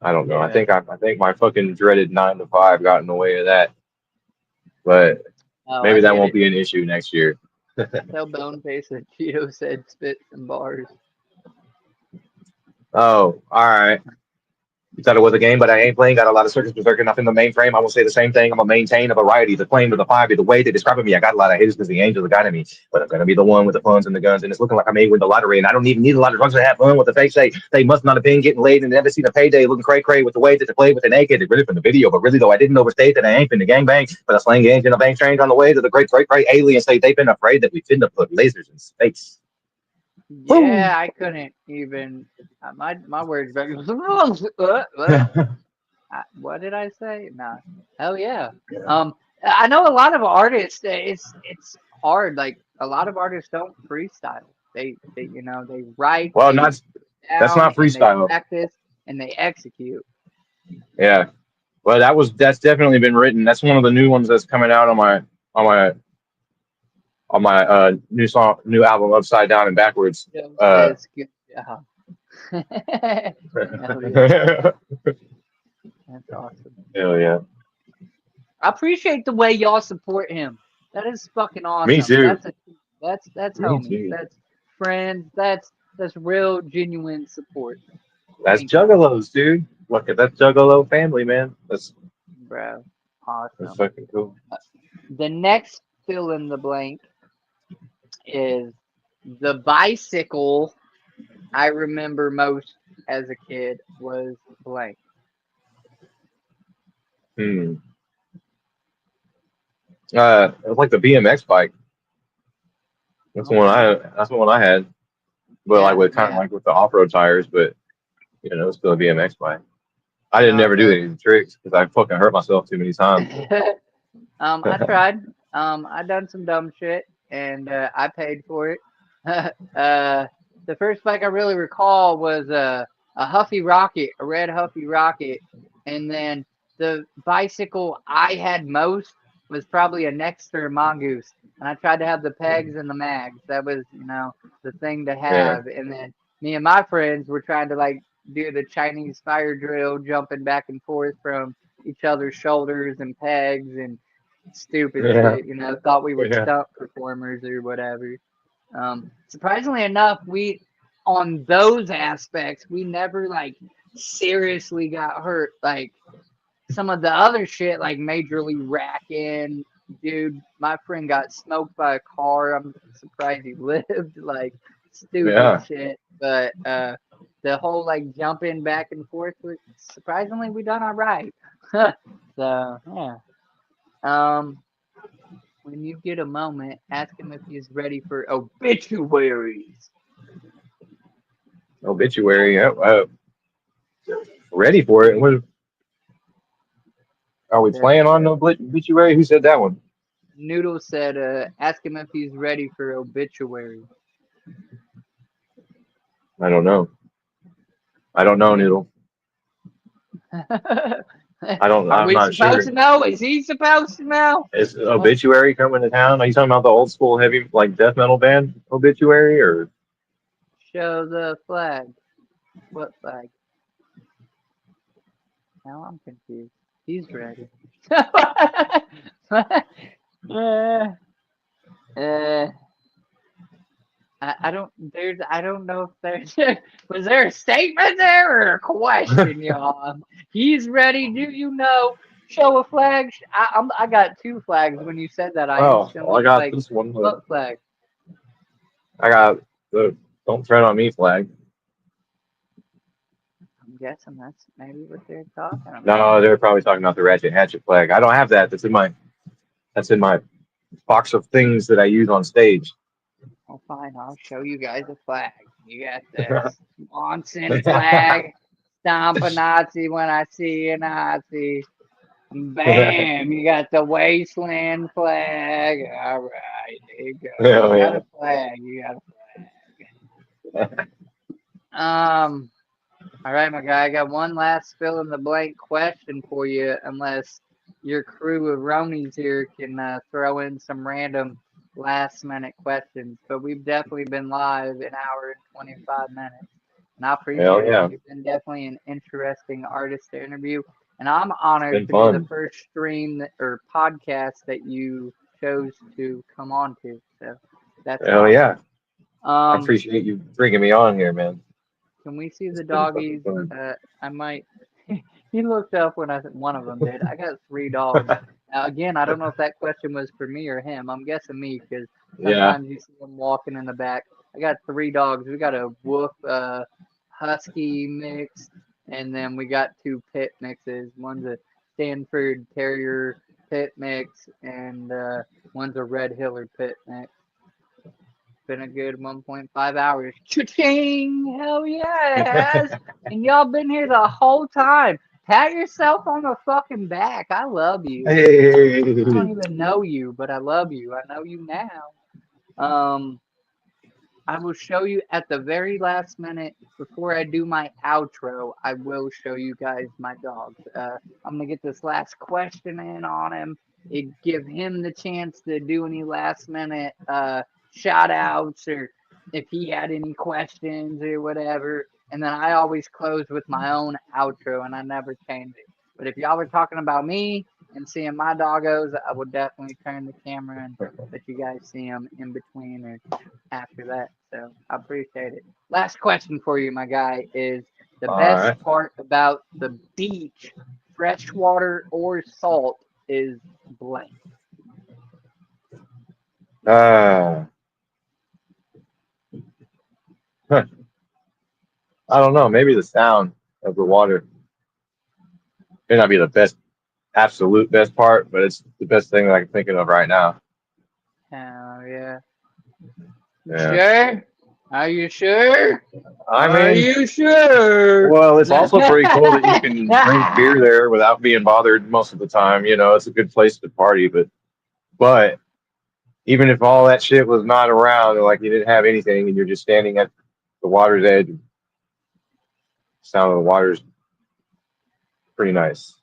I don't know.
yeah.
I think my fucking dreaded 9 to 5 got in the way of that. But
Oh, I
maybe that
get
won't
it.
be an issue next year.
Tell BoneFace that Cheeto said spit some bars.
Oh, all right. You thought it was a game, but I ain't playing. Got a lot of circus berserker, nothing in the mainframe. I will say the same thing. I'm gonna maintain a variety, the claim to the five, the way they describe me. I got a lot of haters because the angels are guiding me, but I'm gonna be the one with the funds and the guns, and it's looking like I may win the lottery. And I don't even need a lot of drugs to have fun. What the fake say, they must not have been getting laid and never seen a payday, looking cray cray with the way that they play with the naked. It's really from the video, but really though I didn't overstate that I ain't been the gang bang, but I slang gangs in a bang train on the way to the great alien state. They've been afraid that we finna put lasers in space. Woo!
Yeah, I couldn't even. My words back. What did I say? Nah. Hell yeah. I know a lot of artists. It's hard. Like a lot of artists don't freestyle. They write,
Well,
they
not that's
down,
not
and they
freestyle.
practice, and they execute.
Yeah. Well, that's definitely been written. That's one of the new ones that's coming out on my new album, Upside Down and Backwards.
Joe
Uh,
says good job. Hell yeah, that's awesome.
Hell yeah,
I appreciate the way y'all support him. That is fucking
me
awesome.
too.
That's
Me
homies.
too.
That's friends. That's real genuine support.
That's
Thank you,
Juggalos, dude. Look at that Juggalo family, man.
bro.
That's
Awesome.
fucking cool.
The next fill in the blank is the bicycle I remember most as a kid was blank.
Hmm. It was like the BMX bike.
Okay.
That's the one I had. But like
Yeah,
with kind of
yeah.
like with the off road tires, but it's still a BMX bike. I didn't
No,
never do any of the tricks because I fucking hurt myself too many times.
I tried. I done some dumb shit, and I paid for it. The first bike I really recall was a Huffy Rocket, a red Huffy Rocket, and then the bicycle I had most was probably a Nexter Mongoose, and I tried to have the pegs and the mags. That was, the thing to
Yeah,
have. And then me and my friends were trying to like do the Chinese fire drill, jumping back and forth from each other's shoulders and pegs and stupid
yeah,
shit, thought we were
yeah.
stunt performers or whatever. Surprisingly enough, we on those aspects, we never like seriously got hurt. Like some of the other shit, like majorly racking, dude, my friend got smoked by a car. I'm surprised he lived. Like stupid
Yeah.
shit. But the whole like jumping back and forth, surprisingly we done all right. So yeah. Um, when you get a moment, ask him if he's ready for obituaries.
Obituary. Ready for it. Are we
That's
playing on no obituary? Who said that one?
Noodle said, ask him if he's ready for obituary.
I don't know. I don't know,
Damn.
Noodle. I don't.
Are
I'm
we
not
supposed
sure.
to know? Is he supposed to know?
Is Obituary coming to town? Are you talking about the old school heavy like death metal band Obituary or?
show the flag. What flag? Now I'm confused. He's ready. uh, uh, I don't. I don't know if there's. Was there a statement there or a question, y'all? He's ready. Do you know? Show a flag. I got two flags. When you said that, I
Oh, well, I
instantly
got
like
this one.
what flag?
I got the "Don't Tread on Me" flag.
I'm guessing that's maybe what they're talking about.
No, they're probably talking about the Ratchet Hatchet flag. I don't have that. That's in my box of things that I use on stage.
Well, fine. I'll show you guys a flag. You got the Swanson flag. Stomp a Nazi when I see a Nazi. Bam! You got the Wasteland flag. All right, there you go.
Oh,
You got
yeah.
a flag. You got a flag. All right, my guy. I got one last fill in the blank question for you, unless your crew of Ronies here can throw in some random last minute questions. But we've definitely been live an hour and 25 minutes. And I
Hell
appreciate it.
yeah.
You've been definitely an interesting artist to interview. And I'm
It's
honored
been
to be the
fun.
first stream or podcast that you chose to come on to. So that's
Hell
awesome.
yeah. I
Um,
appreciate you bringing me on here, man.
can we see
It's
the
been fucking
doggies?
fun.
I might. He looked up when one of them did. I got 3 dogs. Now, again, I don't know if that question was for me or him. I'm guessing me because
Yeah.
sometimes you see them walking in the back. I got 3 dogs. We got a wolf, husky mix, and then we got 2 pit mixes. One's a Stanford Terrier pit mix, and one's a Red Hiller pit mix. Been a good 1.5 hours. Cha-ching! Hell yeah, it has. And y'all been here the whole time. Pat yourself on the fucking back. I love you.
Hey.
I don't even know you, but I love you. I know you now. I will show you at the very last minute before I do my outro. I will show you guys my dogs. I'm gonna get this last question in on him. It give him the chance to do any last minute shout outs or if he had any questions or whatever. And then I always close with my own outro and I never change it. But if y'all were talking about me and seeing my doggos, I would definitely turn the camera and let you guys see them in between or after that. So I appreciate it. Last question for you, my guy, is the
All
best
right.
part about the beach, freshwater or salt, is blank.
Huh. I don't know. Maybe the sound of the water may not be the best, absolute best part, but it's the best thing that I can think of right now.
Oh yeah.
Yeah.
Sure? Are you sure?
I
Are
mean,
you sure?
well, it's also pretty cool that you can drink beer there without being bothered most of the time. You know, it's a good place to party, but even if all that shit was not around, or like you didn't have anything, and you're just standing at the water's edge, sound of the water's pretty nice.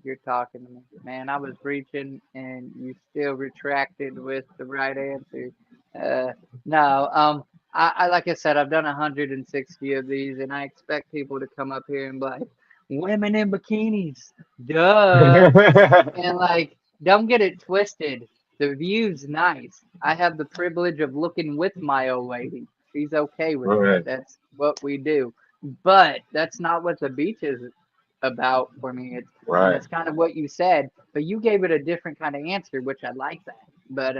You're talking to me. Man, I was reaching and you still retracted with the right answer. No, I like I said, I've done 160 of these and I expect people to come up here and be like, women in bikinis, duh. And like, don't get it twisted. The view's nice. I have the privilege of looking with my old lady. She's okay with it.
Right.
That's what we do. But that's not what the beach is about for me. And
Right.
it's kind of what you said, but you gave it a different kind of answer, which I like that. But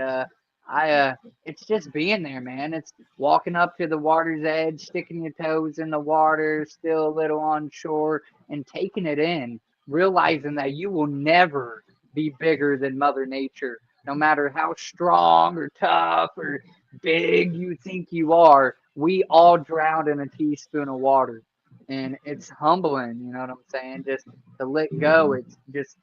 it's just being there, man. It's walking up to the water's edge, sticking your toes in the water, still a little on shore, and taking it in, realizing that you will never be bigger than Mother Nature, no matter how strong or tough or big you think you are. We all drown in a teaspoon of water and it's humbling, you know what I'm saying? Just to let go, it's just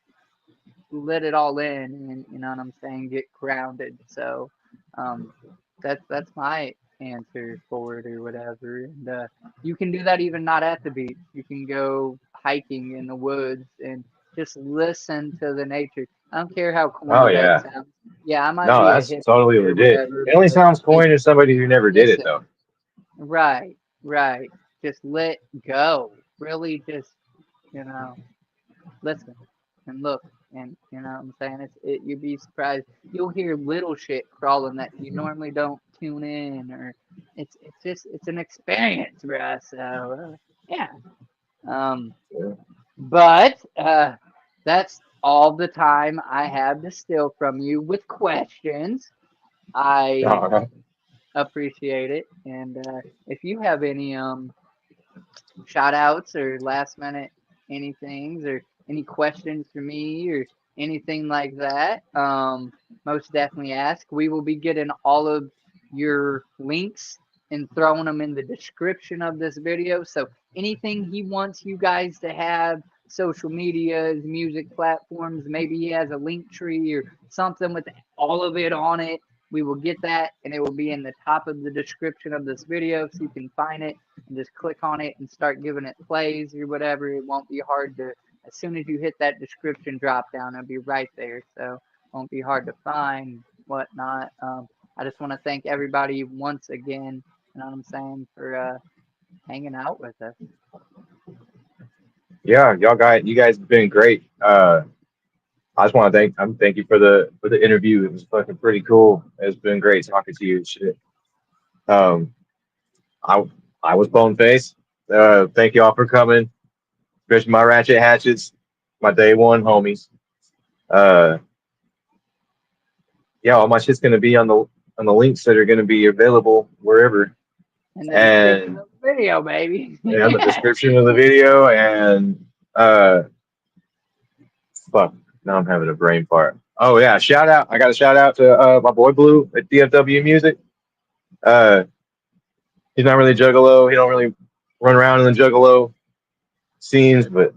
let it all in, and you know what I'm saying? Get grounded. So, um, that's my answer for it or whatever. And you can do that even not at the beach. You can go hiking in the woods and just listen to the nature. I don't care how
Oh
corny that
yeah.
sounds. Yeah, I might
No,
be a
that's totally
hippie or
legit.
whatever,
It only
but
sounds
like,
coin to somebody who never did it
listen.
though.
Right, right. Just let go. Really, just you know, listen and look, and you know what I'm saying. You'd be surprised. You'll hear little shit crawling that you normally don't tune in, or it's an experience, bruh. So yeah. Um,
Yeah.
but that's all the time I have to steal from you with questions. I
All right.
appreciate it, and if you have any shout outs or last minute anythings or any questions for me or anything like that, most definitely ask. We will be getting all of your links and throwing them in the description of this video. So anything he wants you guys to have, social medias, music platforms, maybe he has a link tree or something with all of it on it. We will get that and it will be in the top of the description of this video so you can find it and just click on it and start giving it plays or whatever. It won't be hard to, as soon as you hit that description drop down, it'll be right there. So it won't be hard to find, whatnot. I just want to thank everybody once again, you know what I'm saying, for hanging out with us.
Yeah, you guys have been great. I just want to thank you for the interview. It was fucking pretty cool. It's been great talking to you and shit. Um, I I was BoneFace. Thank you all for coming, especially my Ratchet Hatchets, my day one homies. Uh, yeah, all my shit's gonna be on the links that are gonna be available wherever,
In the description
and
of the video, baby.
on the
Yeah.
description of the video. And fuck, now I'm having a brain fart. Oh yeah, shout out! I got a shout out to my boy Blue at DFW Music. Uh, he's not really Juggalo. He don't really run around in the Juggalo scenes, but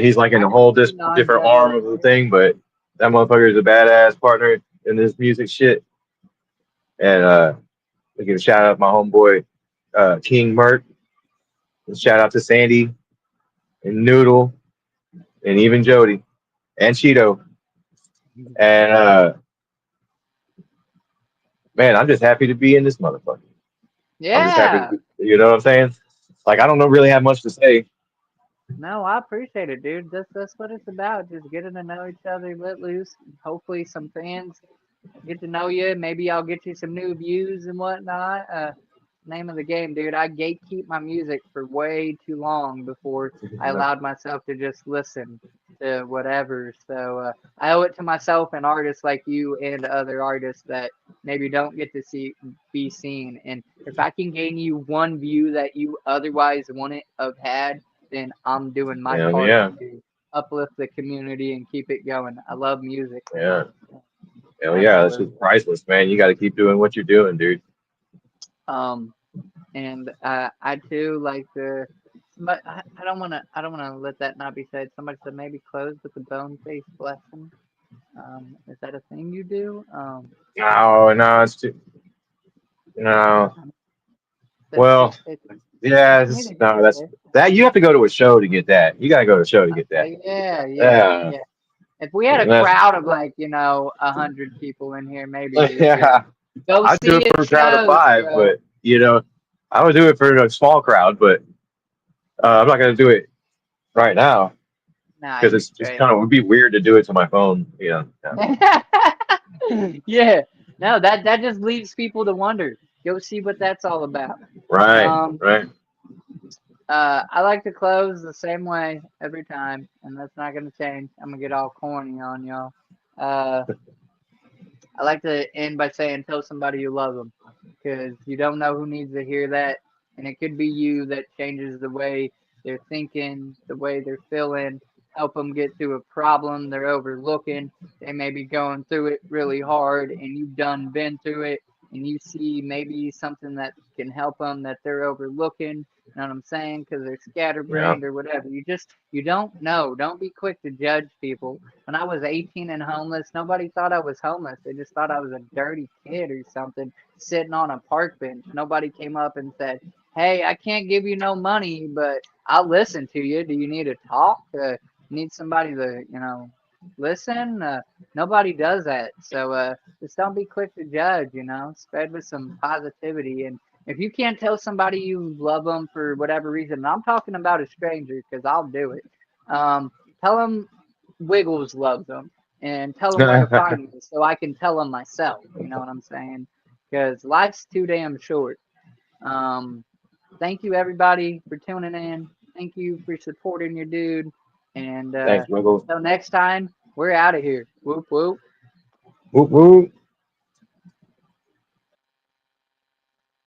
he's like in
I
a
can
whole
see
different arm
non-juggalo.
of the thing. But that motherfucker is a badass partner in this music shit. And I give a shout out to my homeboy King Mert. And shout out to Sandy and Noodle and even Jody and Cheeto. And man, I'm just happy to be in this motherfucker. I'm just happy to
Yeah.
be, you know what I'm saying? Like I don't know really have much to say.
No, I appreciate it, dude. That's what it's about. Just getting to know each other, let loose. Hopefully, some fans get to know you. Maybe I'll get you some new views and whatnot. Name of the game, dude. I gatekeep my music for way too long before I allowed myself to just listen to whatever. So I owe it to myself and artists like you and other artists that maybe don't get to be seen. And if I can gain you one view that you otherwise wouldn't have had, then I'm doing my
Yeah,
part
yeah,
to uplift the community and keep it going. I love music, man.
yeah. Hell yeah, that's
Absolutely.
just priceless, man. You got to keep doing what you're doing, dude.
Um, and I too like the, but I don't wanna let that not be said. Somebody said maybe close with the bone face blessing. Is that a thing you do?
No, no, it's too, no.
Um,
Well,
it's
yeah,
neither here
no,
nor
that's
there.
that. You have to go to a show to get that. You got to go to a show to get that.
Okay, yeah, yeah,
Yeah,
yeah. If we had a
that's
crowd of like 100 people in here, maybe we could
yeah.
go
I'd do
see
it
a
for a crowd of
show.
five,
So
but I would do it for a small crowd, but I'm not gonna do it right now
nah,
because
you
it's just
straight.
kind of would be weird to do it to my phone. Yeah.
Yeah. No, that just leaves people to wonder. Go see what that's all about.
Right,
Um,
right.
I like to close the same way every time, and that's not gonna change. I'm gonna get all corny on y'all. Uh, I like to end by saying, tell somebody you love them, because you don't know who needs to hear that, and it could be you that changes the way they're thinking, the way they're feeling. Help them get through a problem they're overlooking. They may be going through it really hard, and you've done been through it, and you see maybe something that can help them that they're overlooking. You know what I'm saying? Because they're
Yeah,
scatterbrained or whatever. You don't know. Don't be quick to judge people. When I was 18 and homeless, nobody thought I was homeless. They just thought I was a dirty kid or something sitting on a park bench. Nobody came up and said, "Hey, I can't give you no money, but I'll listen to you. Do you need to talk? Need somebody to, listen?" Nobody does that. So just don't be quick to judge, spread with some positivity. And If you can't tell somebody you love them for whatever reason, and I'm talking about a stranger because I'll do it. Tell them Wiggles loves them, and tell them where to find me so I can tell them myself. You know what I'm saying? Because life's too damn short. Um, Thank you everybody for tuning in. Thank you for supporting your dude. And
Thanks, Wiggles.
until next time, we're out of here. Whoop whoop.
Whoop whoop.